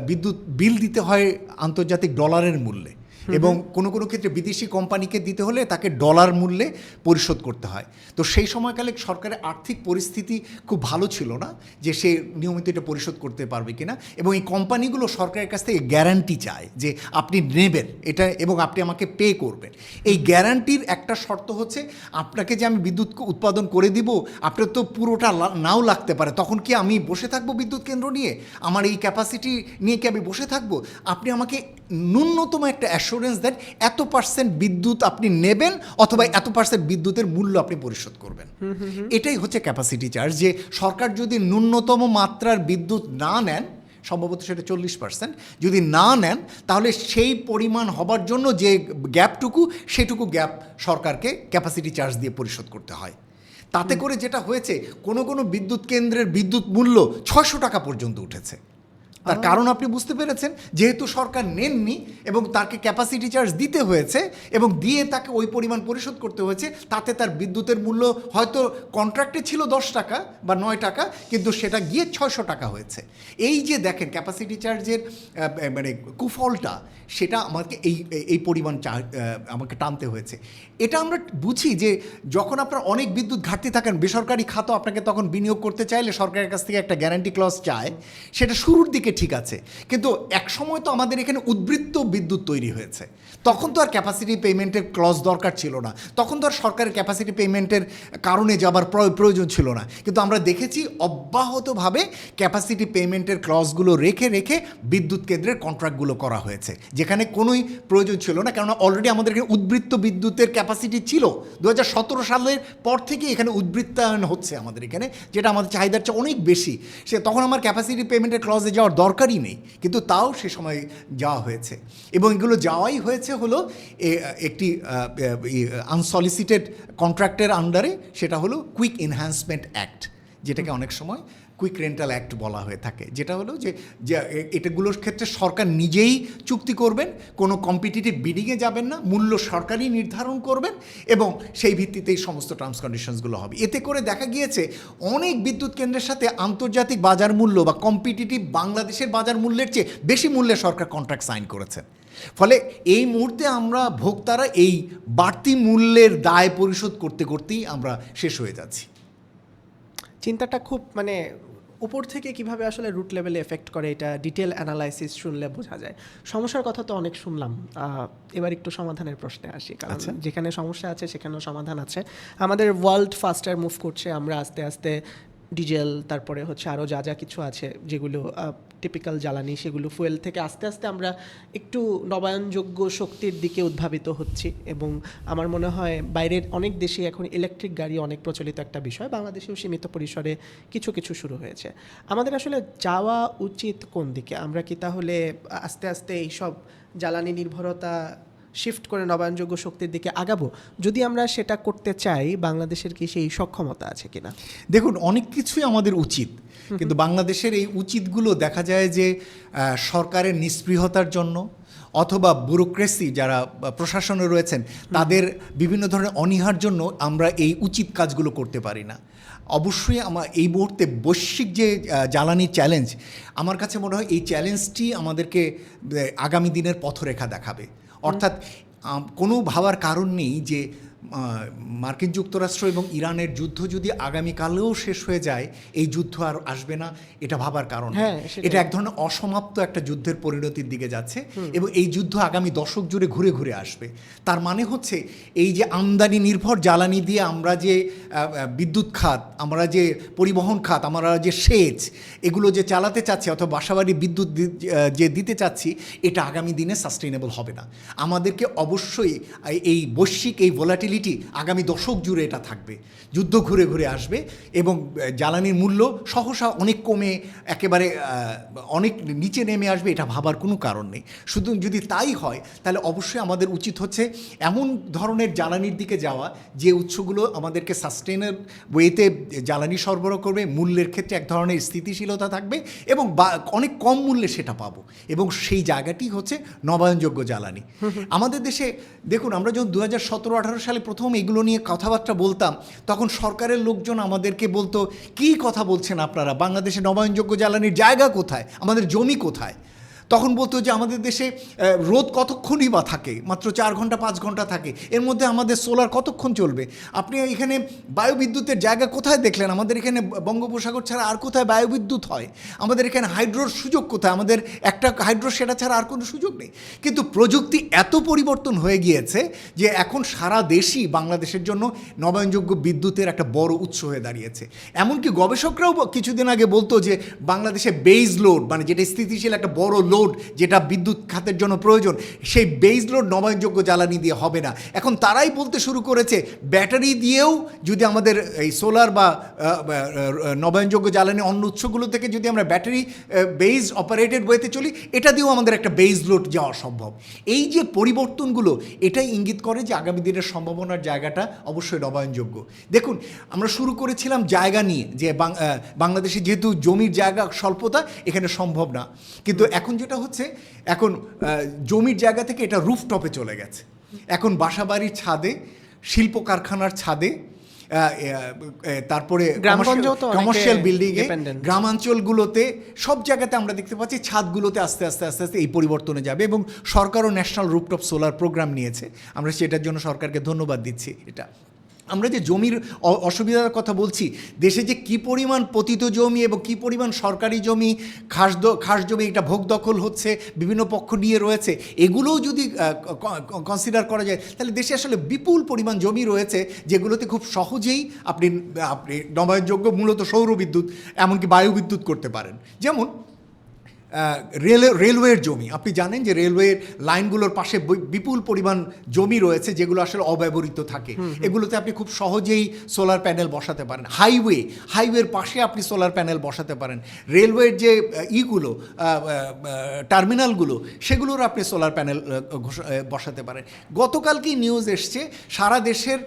বিদ্যুৎ বিল দিতে হয় আন্তর্জাতিক ডলারের মূল্যে, এবং কোনো কোনো ক্ষেত্রে বিদেশি কোম্পানিকে দিতে হলে তাকে ডলার মূল্যে পরিশোধ করতে হয়। তো সেই সময়কালে সরকারের আর্থিক পরিস্থিতি খুব ভালো ছিল না যে সে নিয়মিত এটা পরিশোধ করতে পারবে কিনা, এবং এই কোম্পানিগুলো সরকারের কাছ থেকে গ্যারান্টি চায় যে আপনি নেবেন এটা এবং আপনি আমাকে পে করবেন। এই গ্যারান্টির একটা শর্ত হচ্ছে, আপনাকে যে আমি বিদ্যুৎ উৎপাদন করে দিব, আপনার তো পুরোটা নাও লাগতে পারে, তখন কি আমি বসে থাকবো বিদ্যুৎ কেন্দ্র নিয়ে? আমার এই ক্যাপাসিটি নিয়ে কি আমি বসে থাকবো? আপনি আমাকে ন্যূনতম একটা অ্যাসুরেন্স দেন, এত পার্সেন্ট বিদ্যুৎ আপনি নেবেন অথবা এত পার্সেন্ট বিদ্যুতের মূল্য আপনি পরিশোধ করবেন। এটাই হচ্ছে ক্যাপাসিটি চার্জ। যে সরকার যদি ন্যূনতম মাত্রার বিদ্যুৎ না নেন, সম্ভবত সেটা 40%, যদি না নেন, তাহলে সেই পরিমাণ হবার জন্য যে গ্যাপটুকু, সেটুকু গ্যাপ সরকারকে ক্যাপাসিটি চার্জ দিয়ে পরিশোধ করতে হয়। তাতে করে যেটা হয়েছে, কোনো কোনো বিদ্যুৎ কেন্দ্রের বিদ্যুৎ মূল্য 600 টাকা পর্যন্ত উঠেছে। তার কারণ আপনি বুঝতে পেরেছেন, যেহেতু সরকার নেননি এবং তাকে ক্যাপাসিটি চার্জ দিতে হয়েছে এবং দিয়ে তাকে ওই পরিমাণ পরিশোধ করতে হয়েছে, তাতে তার বিদ্যুতের মূল্য হয়তো কন্ট্রাক্টে ছিল 10 টাকা বা 9 টাকা, কিন্তু সেটা গিয়ে 600 টাকা হয়েছে। এই যে দেখেন ক্যাপাসিটি চার্জের মানে কুফলটা, সেটা আমাকে এই পরিমাণ আমাকে টানতে হয়েছে। এটা আমরা বুঝি যে যখন আপনার অনেক বিদ্যুৎ ঘাটতি থাকেন, বেসরকারি খাতও আপনাকে তখন বিনিয়োগ করতে চাইলে সরকারের কাছ থেকে একটা গ্যারান্টি ক্লজ চায়। সেটা শুরুর দিকে ঠিক আছে, কিন্তু এক সময় তো আমাদের এখানে উদ্বৃত্ত বিদ্যুৎ তৈরি হয়েছে, তখন তো আর ক্যাপাসিটি পেমেন্টের ক্লজ দরকার ছিল না, তখন তো আর সরকারের ক্যাপাসিটি পেমেন্টের কারণে যাবার প্রয়োজন ছিল না। কিন্তু আমরা দেখেছি অব্যাহতভাবে ক্যাপাসিটি পেমেন্টের ক্লজগুলো রেখে রেখে বিদ্যুৎ কেন্দ্রের কন্ট্রাক্টগুলো করা হয়েছে, যেখানে কোনোই প্রয়োজন ছিল না, কেননা অলরেডি আমাদের এখানে উদ্বৃত্ত বিদ্যুতের ক্যাপাসিটি ছিল। 2017 সালের পর থেকে এখানে উদ্বৃত্তায়ন হচ্ছে আমাদের এখানে, যেটা আমাদের চাহিদার চেয়ে অনেক বেশি। তখন আমার ক্যাপাসিটি পেমেন্টের ক্লজে যাওয়ার দরকারই নেই, কিন্তু তাও সে সময় যাওয়া হয়েছে। এবং এগুলো যাওয়াই হয়েছে হলো একটি আনসলিসিটেড কন্ট্রাক্টের আন্ডারে, সেটা হলো কুইক এনহ্যান্সমেন্ট অ্যাক্ট, যেটাকে অনেক সময় কুইক রেন্টাল অ্যাক্ট বলা হয়ে থাকে। যেটা হলো যে এটাগুলোর ক্ষেত্রে সরকার নিজেই চুক্তি করবেন, কোনো কম্পিটিটিভ বিডিংয়ে যাবেন না, মূল্য সরকারই নির্ধারণ করবেন এবং সেই ভিত্তিতেই সমস্ত টার্মস কন্ডিশনসগুলো হবে। এতে করে দেখা গিয়েছে অনেক বিদ্যুৎ কেন্দ্রের সাথে আন্তর্জাতিক বাজার মূল্য বা কম্পিটিটিভ বাংলাদেশের বাজার মূল্যের চেয়ে বেশি মূল্যে সরকার কন্ট্রাক্ট সাইন করেছে। ফলে এই মুহূর্তে আমরা ভোক্তারা এই বাড়তি মূল্যের দায় পরিশোধ করতে করতেই আমরা শেষ হয়ে যাচ্ছি। চিন্তাটা খুব মানে উপর থেকে কিভাবে আসলে রুট লেভেলে এফেক্ট করে, এটা ডিটেল অ্যানালাইসিস শুনলে বোঝা যায়। সমস্যার কথা তো অনেক শুনলাম, এবার একটু সমাধানের প্রশ্নে আসি, কারণ যেখানে সমস্যা আছে সেখানেও সমাধান আছে। আমাদের ওয়ার্ল্ড ফাস্টার মুভ করছে, আমরা আস্তে আস্তে ডিজেল, তারপরে হচ্ছে আরও যা যা কিছু আছে যেগুলো টিপিক্যাল জ্বালানি, সেগুলো ফুয়েল থেকে আস্তে আস্তে আমরা একটু নবায়নযোগ্য শক্তির দিকে উদ্ভাবিত হচ্ছি। এবং আমার মনে হয় বাইরের অনেক দেশে এখন ইলেকট্রিক গাড়ি অনেক প্রচলিত একটা বিষয়, বাংলাদেশেও সীমিত পরিসরে কিছু কিছু শুরু হয়েছে। আমাদের আসলে যাওয়া উচিত কোন দিকে? আমরা কি তাহলে আস্তে আস্তে এইসব জ্বালানি নির্ভরতা শিফট করে নবায়নযোগ্য শক্তির দিকে আগাবো? যদি আমরা সেটা করতে চাই, বাংলাদেশের কি সেই সক্ষমতা আছে কিনা? দেখুন, অনেক কিছুই আমাদের উচিত, কিন্তু বাংলাদেশের এই উচিতগুলো দেখা যায় যে সরকারের নিস্পৃহতার জন্য অথবা ব্যুরোক্রেসি যারা প্রশাসনে রয়েছেন তাদের বিভিন্ন ধরনের অনীহার জন্য আমরা এই উচিত কাজগুলো করতে পারি না। অবশ্যই আমার এই মুহূর্তে বৈশ্বিক যে জ্বালানি চ্যালেঞ্জ, আমার কাছে মনে হয় এই চ্যালেঞ্জটি আমাদেরকে আগামী দিনের পথরেখা দেখাবে। অর্থাৎ কোনো ভাবার কারণ নেই যে মার্কিন যুক্তরাষ্ট্র এবং ইরানের যুদ্ধ যদি আগামীকালেও শেষ হয়ে যায়, এই যুদ্ধ আর আসবে না, এটা ভাবার কারণ। এটা এক ধরনের অসমাপ্ত একটা যুদ্ধের পরিণতির দিকে যাচ্ছে এবং এই যুদ্ধ আগামী দশক জুড়ে ঘুরে ঘুরে আসবে। তার মানে হচ্ছে এই যে আমদানি নির্ভর জ্বালানি দিয়ে আমরা যে বিদ্যুৎ খাত, আমরা যে পরিবহন খাত, আমরা যে সেচ, এগুলো যে চালাতে চাচ্ছি অথবা বাসাবাড়ি বিদ্যুৎ যে দিতে চাচ্ছি, এটা আগামী দিনে সাস্টেইনেবল হবে না। আমাদেরকে অবশ্যই এই বৈশ্বিক এই ভোলাটিলিটি আগামী দশক জুড়ে এটা থাকবে, যুদ্ধ ঘুরে ঘুরে আসবে এবং জ্বালানির মূল্য সহসা অনেক কমে একেবারে অনেক নিচে নেমে আসবে, এটা ভাবার কোনো কারণ নেই। শুধু যদি তাই হয় তাহলে অবশ্যই আমাদের উচিত হচ্ছে এমন ধরনের জ্বালানির দিকে যাওয়া যে উৎসগুলো আমাদেরকে সাস্টেইনেবল ওয়েতে জ্বালানি সরবরাহ করবে, মূল্যের ক্ষেত্রে এক ধরনের স্থিতিশীলতা থাকবে এবং অনেক কম মূল্যে সেটা পাবো, এবং সেই জায়গাটি হচ্ছে নবায়নযোগ্য জ্বালানি। আমাদের দেশে দেখুন, আমরা যখন 2017-18 সালে প্রথম এগুলো নিয়ে কথাবার্তা বলতাম, তখন সরকারের লোকজন আমাদেরকে বলতো, কী কথা বলছেন আপনারা, বাংলাদেশে নবায়নযোগ্য জ্বালানির জায়গা কোথায়, আমাদের জমি কোথায়? তখন বলতো যে আমাদের দেশে রোদ কতক্ষণই বা থাকে, মাত্র 4 ঘন্টা 5 ঘন্টা থাকে, এর মধ্যে আমাদের সোলার কতক্ষণ চলবে? আপনি এখানে বায়ুবিদ্যুতের জায়গা কোথায় দেখলেন? আমাদের এখানে বঙ্গোপসাগর ছাড়া আর কোথায় বায়ুবিদ্যুৎ হয়? আমাদের এখানে হাইড্রোর সুযোগ কোথায়? আমাদের একটা হাইড্রো, সেটা ছাড়া আর কোনো সুযোগ নেই। কিন্তু প্রযুক্তি এত পরিবর্তন হয়ে গিয়েছে যে এখন সারা দেশই বাংলাদেশের জন্য নবায়নযোগ্য বিদ্যুতের একটা বড় উৎস হয়ে দাঁড়িয়েছে। এমনকি গবেষকরাও কিছুদিন আগে বলতো যে বাংলাদেশে বেজ লোড, মানে যেটা স্থিতিশীল একটা বড় লোড যেটা বিদ্যুৎ খাতের জন্য প্রয়োজন, সেই বেজ লোড নবায়নযোগ্য জ্বালানি দিয়ে হবে না। এখন তারাই বলতে শুরু করেছে ব্যাটারি দিয়েও যদি আমাদের এই সোলার বা নবায়নযোগ্য জ্বালানি অন্য উৎসগুলো থেকে যদি আমরা ব্যাটারি বেজ অপারেটেড ওয়েতে চলি, এটা দিয়েও আমাদের একটা বেজ লোড যাওয়া সম্ভব। এই যে পরিবর্তনগুলো, এটাই ইঙ্গিত করে যে আগামী দিনের সম্ভাবনার জায়গাটা অবশ্যই নবায়নযোগ্য। দেখুন, আমরা শুরু করেছিলাম জায়গা নিয়ে, যে বাংলাদেশে যেহেতু জমির জায়গা স্বল্পতা, এখানে সম্ভব না। কিন্তু এখন যেটা হচ্ছে, এখন জমির জায়গা থেকে এটা রুফটপে চলে গেছে। এখন বাসাবাড়ির ছাদে, শিল্প কারখানার ছাদে, তারপরে কমার্শিয়াল বিল্ডিংয়ে, গ্রামাঞ্চলগুলোতে, সব জায়গাতে আমরা দেখতে পাচ্ছি ছাদগুলোতে আস্তে আস্তে আস্তে আস্তে এই পরিবর্তনে যাবে। এবং সরকারও ন্যাশনাল রুফটপ সোলার প্রোগ্রাম নিয়েছে, আমরা সেটার জন্য সরকারকে ধন্যবাদ দিচ্ছি। এটা আমরা যে জমির অসুবিধার কথা বলছি, দেশে যে কী পরিমাণ পতিত জমি এবং কী পরিমাণ সরকারি জমি, খাস জমি, এটা ভোগ দখল হচ্ছে, বিভিন্ন পক্ষ নিয়ে রয়েছে, এগুলোও যদি কনসিডার করা যায়, তাহলে দেশে আসলে বিপুল পরিমাণ জমি রয়েছে যেগুলোতে খুব সহজেই আপনি নবায়নযোগ্য, মূলত সৌরবিদ্যুৎ, এমনকি বায়ুবিদ্যুৎ করতে পারেন। যেমন রেলওয়ের জমি, আপনি জানেন যে রেলওয়ের লাইনগুলোর পাশে বিপুল পরিমাণ জমি রয়েছে যেগুলো আসলে অব্যবহৃত থাকে, এগুলোতে আপনি খুব সহজেই সোলার প্যানেল বসাতে পারেন। হাইওয়ের পাশে আপনি সোলার প্যানেল বসাতে পারেন। রেলওয়ের যে টার্মিনালগুলো, সেগুলোর আপনি সোলার প্যানেল বসাতে পারেন। গতকালকে নিউজ এসছে, সারা দেশের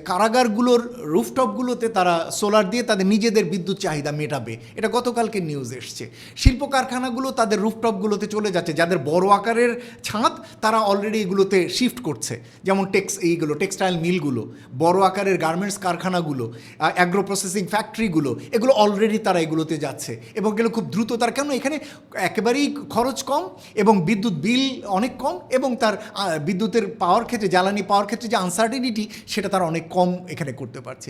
কারাগারগুলোর রুফটপগুলোতে তারা সোলার দিয়ে তাদের নিজেদের বিদ্যুৎ চাহিদা মেটাবে, এটা গতকালকে নিউজ এসছে। শিল্প কারখানাগুলো তাদের রুফটপগুলোতে চলে যাচ্ছে, যাদের বড় আকারের ছাদ, তারা অলরেডি এগুলোতে শিফট করছে। যেমন টেক্সটাইল মিলগুলো, বড় আকারের গার্মেন্টস কারখানাগুলো, অ্যাগ্রো প্রসেসিং ফ্যাক্টরিগুলো, এগুলো অলরেডি তারা এগুলোতে যাচ্ছে এবং এগুলো খুব দ্রুত। তার কারণ এখানে একেবারেই খরচ কম এবং বিদ্যুৎ বিল অনেক কম, এবং তার বিদ্যুতের পাওয়ার ক্ষেত্রে, জ্বালানি পাওয়ার ক্ষেত্রে যে আনসার্টিনিটি, সেটা তারা অনেক কম এখানে করতে পারছে।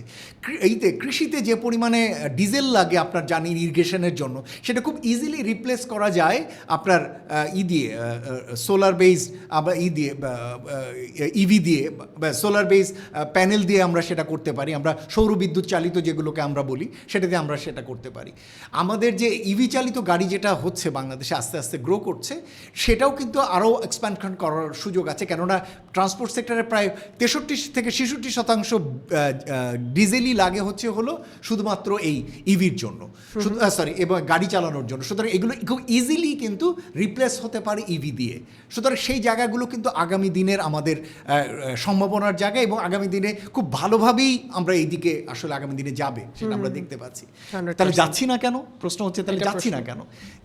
কৃষিতে যে পরিমাণে ডিজেল লাগে আপনার জানি ইরিগেশনের জন্য, সেটা খুব ইজিলি রিপ্লেস করা যায় আপনার দিয়ে, সোলার বেস, আবার দিয়ে ইভি দিয়ে, সোলার বেস প্যানেল দিয়ে আমরা সেটা করতে পারি। আমরা সৌরবিদ্যুৎ চালিত যেগুলোকে আমরা বলি, সেটাতে আমরা সেটা করতে পারি। আমাদের যে ইভি চালিত গাড়ি যেটা হচ্ছে বাংলাদেশে আস্তে আস্তে গ্রো করছে, সেটাও কিন্তু আরও এক্সপ্যানশন করার সুযোগ আছে, কেননা ট্রান্সপোর্ট সেক্টরে প্রায় 63-66% ডিজেলই লাগে হলো শুধুমাত্র এই ইভির জন্য, এবং গাড়ি চালানোর জন্য। সুতরাং এগুলো খুব ইজিলি কিন্তু রিপ্লেস হতে পারে ইভি দিয়ে। সুতরাং সেই জায়গাগুলো কিন্তু আগামী দিনের আমাদের সম্ভাবনার জায়গা, এবং আগামী দিনে খুব ভালোভাবেই আমরা এই দিকে আসলে আগামী দিনে যাবে, সেটা আমরা দেখতে পাচ্ছি। তাহলে যাচ্ছি না কেন? প্রশ্ন হচ্ছে তাহলে যাচ্ছি না কেন?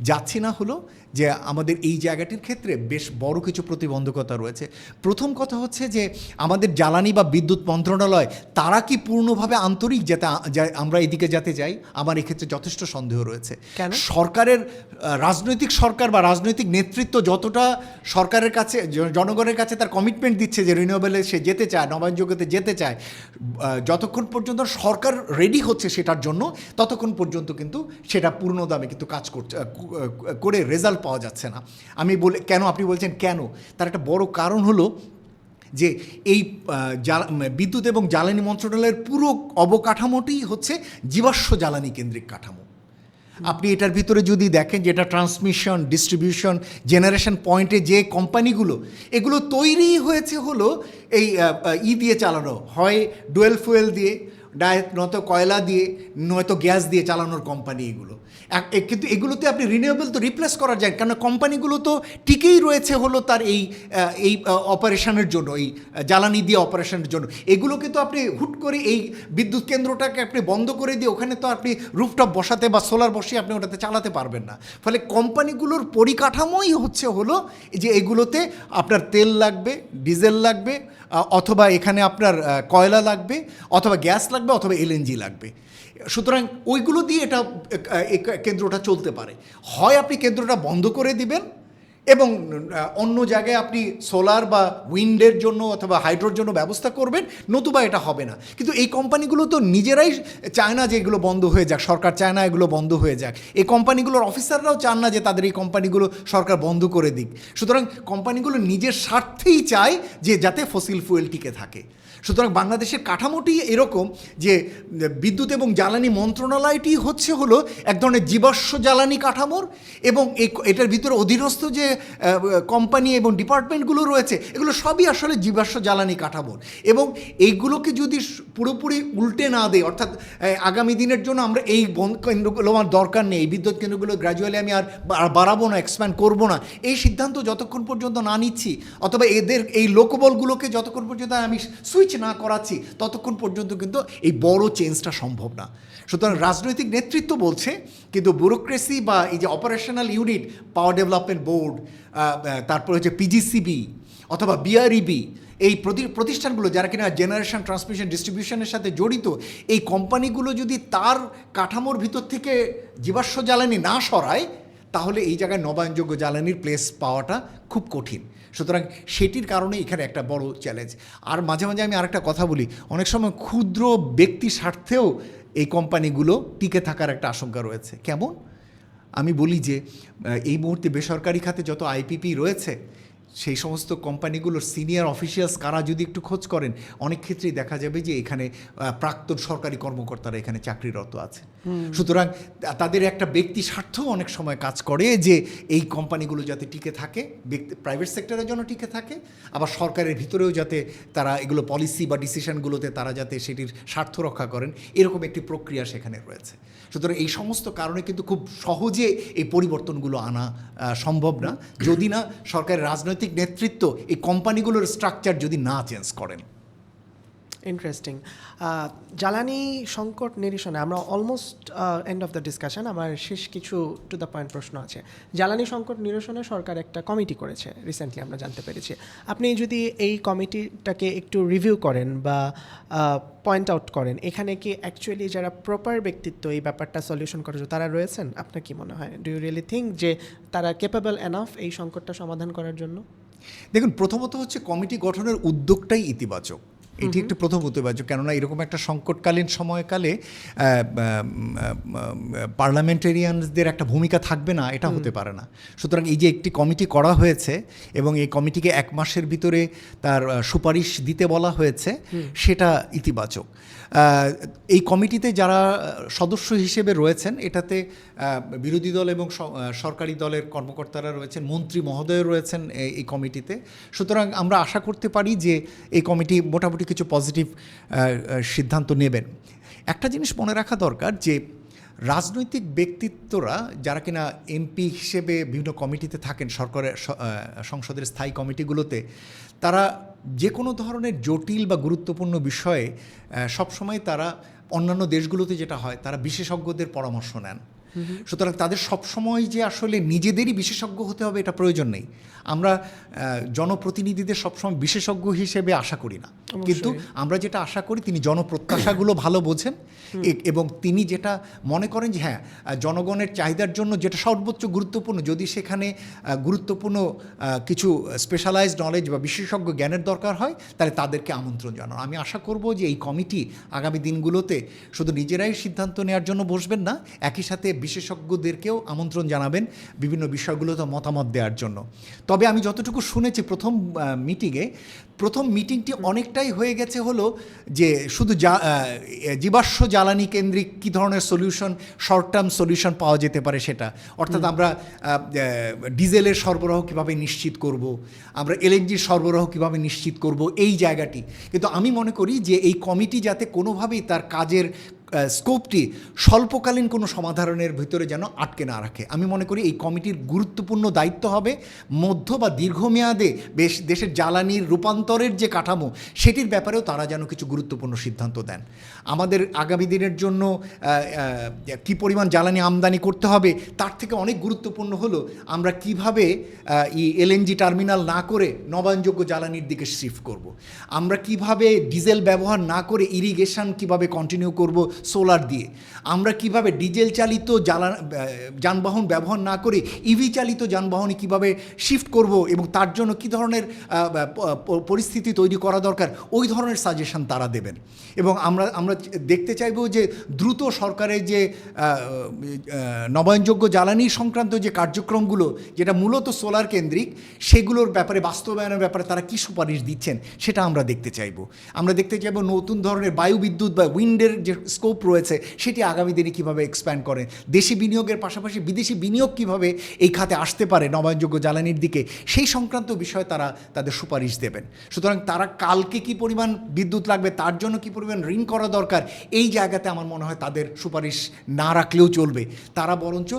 যাচ্ছি না হলো যে আমাদের এই জায়গাটির ক্ষেত্রে বেশ বড় কিছু প্রতিবন্ধকতা রয়েছে। প্রথম কথা হচ্ছে যে আমাদের জ্বালানি বা বিদ্যুৎ মন্ত্রণালয়, তারা কি পূর্ণভাবে আন্তরিক যাতে আমরা এদিকে যাতে যাই? আমার এক্ষেত্রে যথেষ্ট সন্দেহ রয়েছে। সরকারের রাজনৈতিক সরকার বা রাজনৈতিক নেতৃত্ব যতটা সরকারের কাছে জনগণের কাছে তার কমিটমেন্ট দিচ্ছে যে রিনিউয়েবলে সে যেতে চায়, নবায়নযোগ্যতে যেতে চায়, যতক্ষণ পর্যন্ত সরকার রেডি হচ্ছে সেটার জন্য ততক্ষণ পর্যন্ত কিন্তু সেটা পূর্ণ দামে কিন্তু কাজ করে রেজাল্ট পাওয়া যাচ্ছে না। কেন আপনি বলছেন কেন, তার একটা বড় কারণ হলো যে এই বিদ্যুৎ এবং জ্বালানি মন্ত্রণালয়ের পুরো অবকাঠামোটি হচ্ছে জীবাশ্ম জ্বালানি কেন্দ্রিক কাঠামো। আপনি এটার ভিতরে যদি দেখেন যে এটা ট্রান্সমিশন, ডিস্ট্রিবিউশন, জেনারেশন পয়েন্টে যে কোম্পানিগুলো, এগুলো তৈরি হয়েছে হলো এই দিয়ে চালানো, হয় ডুয়েল ফুয়েল দিয়ে, নয়তো কয়লা দিয়ে, নয়তো গ্যাস দিয়ে চালানোর কোম্পানি এগুলো। কিন্তু এগুলোতে আপনি রিনিউয়েবল তো রিপ্লেস করা যায়, কারণ কোম্পানিগুলো তো টিকেই রয়েছে হলো তার এই অপারেশনের জন্য, এই জ্বালানি দিয়ে অপারেশনের জন্য। এগুলোকে তো আপনি হুট করে এই বিদ্যুৎ কেন্দ্রটাকে আপনি বন্ধ করে দিয়ে ওখানে তো আপনি রুফটপ বসাতে বা সোলার বসিয়ে আপনি ওটাতে চালাতে পারবেন না। ফলে কোম্পানিগুলোর পরিকাঠামোই হচ্ছে হলো যে এগুলোতে আপনার তেল লাগবে, ডিজেল লাগবে, অথবা এখানে আপনার কয়লা লাগবে, অথবা গ্যাস লাগবে, অথবা এলএনজি লাগবে। সুতরাং ওইগুলো দিয়ে এটা কেন্দ্রটা চলতে পারে। হয় আপনি কেন্দ্রটা বন্ধ করে দিবেন এবং অন্য জায়গায় আপনি সোলার বা উইন্ডের জন্য অথবা হাইড্রোর জন্য ব্যবস্থা করবেন, নতুবা এটা হবে না। কিন্তু এই কোম্পানিগুলো তো নিজেরাই চায় না যে এগুলো বন্ধ হয়ে যাক, সরকার চায় না এগুলো বন্ধ হয়ে যাক। এই কোম্পানিগুলোর অফিসাররাও চান না যে তাদের এই কোম্পানিগুলো সরকার বন্ধ করে দিক। সুতরাং কোম্পানিগুলো নিজের স্বার্থেই চায় যে যাতে ফসিল ফুয়েল টিকে থাকে। সুতরাং বাংলাদেশের কাঠামোটি এরকম যে বিদ্যুৎ এবং জ্বালানি মন্ত্রণালয়টি হচ্ছে হলো এক ধরনের জীবাশ্ম জ্বালানি কাঠামোর, এবং এটার ভিতরে অধীনস্থ যে কোম্পানি এবং ডিপার্টমেন্টগুলো রয়েছে এগুলো সবই আসলে জীবাশ্ম জ্বালানি কাঠামোর। এবং এইগুলোকে যদি পুরোপুরি উল্টে না দেয়, অর্থাৎ আগামী দিনের জন্য আমরা এই কেন্দ্রগুলো আমার দরকার নেই, এই বিদ্যুৎ কেন্দ্রগুলো গ্র্যাজুয়ালি আমি আর বাড়াবো না, এক্সপ্যান্ড করবো না, এই সিদ্ধান্ত যতক্ষণ পর্যন্ত না নিচ্ছি, অথবা এদের এই লোকবলগুলোকে যতক্ষণ পর্যন্ত আমি সুইচ না করাচ্ছি, ততক্ষণ পর্যন্ত কিন্তু এই বড় চেঞ্জটা সম্ভব না। সুতরাং রাজনৈতিক নেতৃত্ব বলছে, কিন্তু ব্যুরোক্রেসি বা এই যে operational unit, power development board, তারপরে হচ্ছে পিজিসিবি অথবা বিআরইবি, এই প্রতিষ্ঠানগুলো যারা কিনা জেনারেশন, ট্রান্সমিশন, ডিস্ট্রিবিউশনের সাথে জড়িত, এই কোম্পানিগুলো যদি তার কাঠামোর ভিতর থেকে জীবাশ্ম জ্বালানি না সরায়, তাহলে এই জায়গায় নবায়নযোগ্য জ্বালানির প্লেস পাওয়াটা খুব কঠিন। সুতরাং সেটির কারণে এখানে একটা বড় চ্যালেঞ্জ। আর মাঝে মাঝে আমি আরেকটা কথা বলি, অনেক সময় ক্ষুদ্র ব্যক্তি স্বার্থেও এই কোম্পানিগুলো টিকে থাকার একটা আশঙ্কা রয়েছে। কেমন? আমি বলি যে এই মুহূর্তে বেসরকারি খাতে যত আইপিপি রয়েছে, সেই সমস্ত কোম্পানিগুলোর সিনিয়র অফিসিয়ালস কারা যদি একটু খোঁজ করেন, অনেক ক্ষেত্রেই দেখা যাবে যে এখানে প্রাক্তন সরকারি কর্মকর্তারা এখানে চাকরিরত আছে। সুতরাং তাদের একটা ব্যক্তি স্বার্থও অনেক সময় কাজ করে যে এই কোম্পানিগুলো যাতে টিকে থাকে, প্রাইভেট সেক্টরের জন্য টিকে থাকে, আবার সরকারের ভিতরেও যাতে তারা এগুলো পলিসি বা ডিসিশনগুলোতে তারা যাতে সেটির স্বার্থ রক্ষা করেন, এরকম একটি প্রক্রিয়া সেখানে রয়েছে। সুতরাং এই সমস্ত কারণে কিন্তু খুব সহজে এই পরিবর্তনগুলো আনা সম্ভব না, যদি না সরকারের রাজনৈতিক নেতৃত্ব এই কোম্পানিগুলোর স্ট্রাকচার যদি না চেঞ্জ করেন। ইন্টারেস্টিং। জ্বালানি সংকট নিরসনে আমরা almost end of the discussion. আমার শেষ কিছু টু দ্য পয়েন্ট প্রশ্ন আছে। জ্বালানি সংকট নিরসনে সরকার একটা কমিটি করেছে রিসেন্টলি, আমরা জানতে পেরেছি। আপনি যদি এই কমিটিটাকে একটু রিভিউ করেন বা পয়েন্ট আউট করেন, এখানে কি অ্যাকচুয়ালি যারা প্রপার ব্যক্তিত্ব এই ব্যাপারটা সলিউশন করার জন্য তারা রয়েছেন? আপনার কি মনে হয়, ডু ইউ রিয়েলি থিঙ্ক যে তারা ক্যাপেবল এনাফ এই সংকটটা সমাধান করার জন্য? দেখুন, প্রথমত হচ্ছে কমিটি গঠনের উদ্যোগটাই ইতিবাচক। এটি একটু প্রথম ইতিবাচক, কেননা এরকম একটা সংকটকালীন সময়কালে পার্লামেন্টেরিয়ানদের একটা ভূমিকা থাকবে না, এটা হতে পারে না। সুতরাং এই যে একটি কমিটি করা হয়েছে এবং এই কমিটিকে 1 মাসের ভিতরে তার সুপারিশ দিতে বলা হয়েছে, সেটা ইতিবাচক। এই কমিটিতে যারা সদস্য হিসেবে রয়েছেন, এটাতে বিরোধী দল এবং সরকারি দলের কর্মকর্তারা রয়েছেন, মন্ত্রী মহোদয় রয়েছেন এই কমিটিতে। সুতরাং আমরা আশা করতে পারি যে এই কমিটি মোটামুটি কিছু পজিটিভ সিদ্ধান্ত নেবেন। একটা জিনিস মনে রাখা দরকার যে রাজনৈতিক ব্যক্তিত্বরা যারা কিনা এমপি হিসেবে বিভিন্ন কমিটিতে থাকেন, সরকারের সংসদের স্থায়ী কমিটিগুলোতে, তারা যে কোনো ধরনের জটিল বা গুরুত্বপূর্ণ বিষয়ে সবসময় তারা অন্যান্য দেশগুলোতে যেটা হয়, তারা বিশেষজ্ঞদের পরামর্শ নেন। সুতরাং তাদের সবসময় যে আসলে নিজেদেরই বিশেষজ্ঞ হতে হবে এটা প্রয়োজন নেই। আমরা জনপ্রতিনিধিদের সবসময় বিশেষজ্ঞ হিসেবে আশা করি না, কিন্তু আমরা যেটা আশা করি তিনি জনপ্রত্যাশাগুলো ভালো বোঝেন এবং তিনি যেটা মনে করেন যে হ্যাঁ জনগণের চাহিদার জন্য যেটা সর্বোচ্চ গুরুত্বপূর্ণ, যদি সেখানে গুরুত্বপূর্ণ কিছু স্পেশালাইজড নলেজ বা বিশেষজ্ঞ জ্ঞানের দরকার হয় তাহলে তাদেরকে আমন্ত্রণ জানানো। আমি আশা করব যে এই কমিটি আগামী দিনগুলোতে শুধু নিজেরাই সিদ্ধান্ত নেওয়ার জন্য বসবেন না, একই সাথে বিশেষজ্ঞদেরকেও আমন্ত্রণ জানাবেন বিভিন্ন বিষয়গুলোতে মতামত দেওয়ার জন্য। তবে আমি যতটুকু শুনেছি প্রথম মিটিংটি অনেকটাই হয়ে গেছে হলো যে শুধু জীবাশ্ম জ্বালানি কেন্দ্রিক কী ধরনের সলিউশন, শর্ট টার্ম সলিউশন পাওয়া যেতে পারে সেটা, অর্থাৎ আমরা ডিজেলের সরবরাহ কীভাবে নিশ্চিত করব, আমরা এলএনজির সরবরাহ কীভাবে নিশ্চিত করব, এই জায়গাটি। কিন্তু আমি মনে করি যে এই কমিটি যাতে কোনোভাবেই তার কাজের স্কোপটি স্বল্পকালীন কোনো সমাধানের ভিতরে যেন আটকে না রাখে। আমি মনে করি এই কমিটির গুরুত্বপূর্ণ দায়িত্ব হবে মধ্য বা দীর্ঘমেয়াদে দেশের জ্বালানির রূপান্তরের যে কাঠামো সেটির ব্যাপারেও তারা যেন কিছু গুরুত্বপূর্ণ সিদ্ধান্ত দেন। আমাদের আগামী দিনের জন্য কী পরিমাণ জ্বালানি আমদানি করতে হবে তার থেকে অনেক গুরুত্বপূর্ণ হলো আমরা কিভাবে এলএনজি টার্মিনাল না করে নবায়নযোগ্য জ্বালানির দিকে শিফট করব, আমরা কিভাবে ডিজেল ব্যবহার না করে ইরিগেশন কিভাবে কন্টিনিউ করব সোলার দিয়ে, আমরা কিভাবে ডিজেল চালিত যানবাহন ব্যবহার না করে ইভি চালিত যানবাহনে কিভাবে শিফট করব এবং তার জন্য কী ধরনের পরিস্থিতি তৈরি করা দরকার ওই ধরনের সাজেশন তারা দেবেন। এবং আমরা দেখতে চাইব যে দ্রুত সরকারের যে নবায়নযোগ্য জ্বালানি সংক্রান্ত যে কার্যক্রমগুলো যেটা মূলত সোলার কেন্দ্রিক সেগুলোর ব্যাপারে বাস্তবায়নের ব্যাপারে তারা কী সুপারিশ দিচ্ছেন সেটা আমরা দেখতে চাইব। আমরা দেখতে চাইব নতুন ধরনের বায়ু বিদ্যুৎ বা উইন্ডের যে স্কোপ রয়েছে সেটি আগামী দিনে কীভাবে এক্সপ্যান্ড করেন, দেশি বিনিয়োগের পাশাপাশি বিদেশি বিনিয়োগ কীভাবে এই খাতে আসতে পারে নবায়নযোগ্য জ্বালানির দিকে, সেই সংক্রান্ত বিষয়ে তারা তাদের সুপারিশ দেবেন। সুতরাং তারা কালকে কী পরিমাণ বিদ্যুৎ লাগবে, তার জন্য কী পরিমাণ ঋণ করা দরকার, এই জায়গাতে আমার মনে হয় তাদের সুপারিশ না রাখলেও চলবে। তারা বরঞ্চ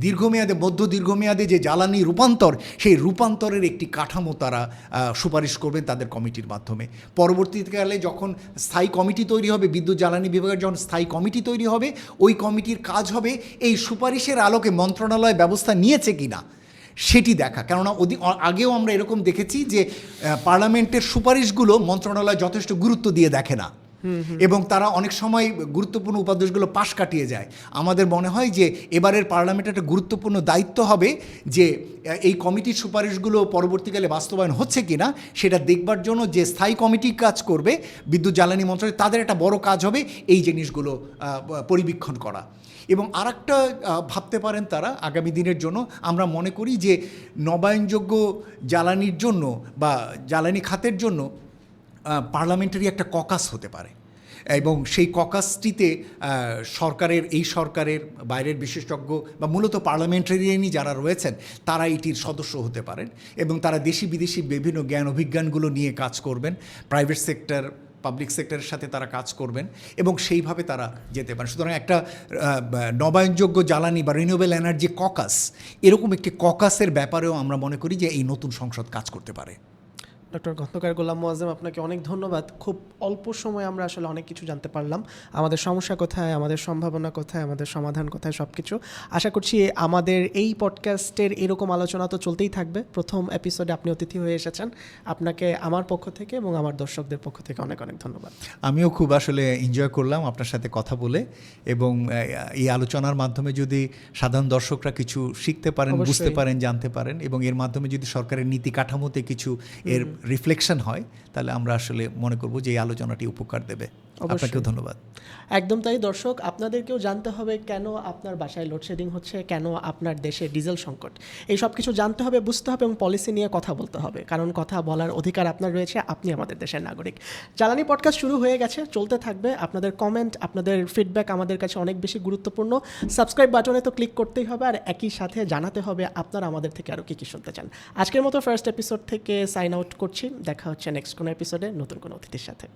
দীর্ঘমেয়াদে মধ্য দীর্ঘমেয়াদে যে জ্বালানি রূপান্তর সেই রূপান্তরের একটি কাঠামো তারা সুপারিশ করবেন তাদের কমিটির মাধ্যমে। পরবর্তীকালে যখন স্থায়ী কমিটি তৈরি হবে, বিদ্যুৎ জ্বালানি বিভাগের যখন স্থায়ী কমিটি তৈরি হবে, ওই কমিটির কাজ হবে এই সুপারিশের আলোকে মন্ত্রণালয় ব্যবস্থা নিয়েছে কিনা সেটি দেখা। কেননা আগেও আমরা এরকম দেখেছি যে পার্লামেন্টের সুপারিশগুলো মন্ত্রণালয় যথেষ্ট গুরুত্ব দিয়ে দেখে না এবং তারা অনেক সময় গুরুত্বপূর্ণ উপাদেশগুলো পাশ কাটিয়ে যায়। আমাদের মনে হয় যে এবারের পার্লামেন্টের একটা গুরুত্বপূর্ণ দায়িত্ব হবে যে এই কমিটির সুপারিশগুলো পরবর্তীকালে বাস্তবায়ন হচ্ছে কিনা সেটা দেখবার জন্য যে স্থায়ী কমিটি কাজ করবে বিদ্যুৎ জ্বালানি মন্ত্রণালয়, তাদের একটা বড় কাজ হবে এই জিনিসগুলো পরিবীক্ষণ করা। এবং আরেকটা ভাবতে পারেন তারা আগামী দিনের জন্য, আমরা মনে করি যে নবায়নযোগ্য জ্বালানির জন্য বা জ্বালানি খাতের জন্য পার্লামেন্টারি একটা ককাস হতে পারে এবং সেই ককাসটিতে সরকারের বাইরের বিশেষজ্ঞ বা মূলত পার্লামেন্টারিয়ানই যারা রয়েছেন তারা এটির সদস্য হতে পারেন এবং তারা দেশি বিদেশি বিভিন্ন জ্ঞান অভিজ্ঞানগুলো নিয়ে কাজ করবেন, প্রাইভেট সেক্টর পাবলিক সেক্টরের সাথে তারা কাজ করবেন এবং সেইভাবে তারা যেতে পারেন। সুতরাং একটা নবায়নযোগ্য জ্বালানি বা রিনিউয়েবল এনার্জি ককাস, এরকম একটি ককাসের ব্যাপারেও আমরা মনে করি যে এই নতুন সংসদ কাজ করতে পারে। ডক্টর খন্দকার গোলাম মোয়াজ্জেম, আপনাকে অনেক ধন্যবাদ। খুব অল্প সময়ে আমরা আসলে অনেক কিছু জানতে পারলাম, আমাদের সমস্যা কোথায়, আমাদের সম্ভাবনা কোথায়, আমাদের সমাধান কোথায়, সব কিছু। আশা করছি আমাদের এই পডকাস্টের এরকম আলোচনা তো চলতেই থাকবে। প্রথম এপিসোডে আপনি অতিথি হয়ে এসেছেন, আপনাকে আমার পক্ষ থেকে এবং আমার দর্শকদের পক্ষ থেকে অনেক অনেক ধন্যবাদ। আমিও খুব আসলে এনজয় করলাম আপনার সাথে কথা বলে এবং এই আলোচনার মাধ্যমে যদি সাধারণ দর্শকরা কিছু শিখতে পারেন, বুঝতে পারেন, জানতে পারেন এবং এর মাধ্যমে যদি সরকারের নীতি কাঠামোতে কিছু এর রিফ্লেকশন হয় তাহলে আমরা আসলে মনে করব যে এই আলোচনাটি উপকার দেবে। আপনাকেও ধন্যবাদ। একদম তাই। দর্শক, আপনাদেরকেও জানতে হবে কেন আপনার বাসায় লোডশেডিং হচ্ছে, কেন আপনার দেশে ডিজেল সংকট, এই সব কিছু জানতে হবে, বুঝতে হবে এবং পলিসি নিয়ে কথা বলতে হবে, কারণ কথা বলার অধিকার আপনার রয়েছে, আপনি আমাদের দেশের নাগরিক। জ্বালানি পডকাস্ট শুরু হয়ে গেছে, চলতে থাকবে। আপনাদের কমেন্ট, আপনাদের ফিডব্যাক আমাদের কাছে অনেক বেশি গুরুত্বপূর্ণ। সাবস্ক্রাইব বাটনে তো ক্লিক করতেই হবে আর একই সাথে জানাতে হবে আপনারা আমাদের থেকে আরও কী কী শুনতে চান। আজকের মতো ফার্স্ট এপিসোড থেকে সাইন আউট করছি। দেখা হচ্ছে নেক্সট কোনো এপিসোডে নতুন কোনো অতিথির সাথে।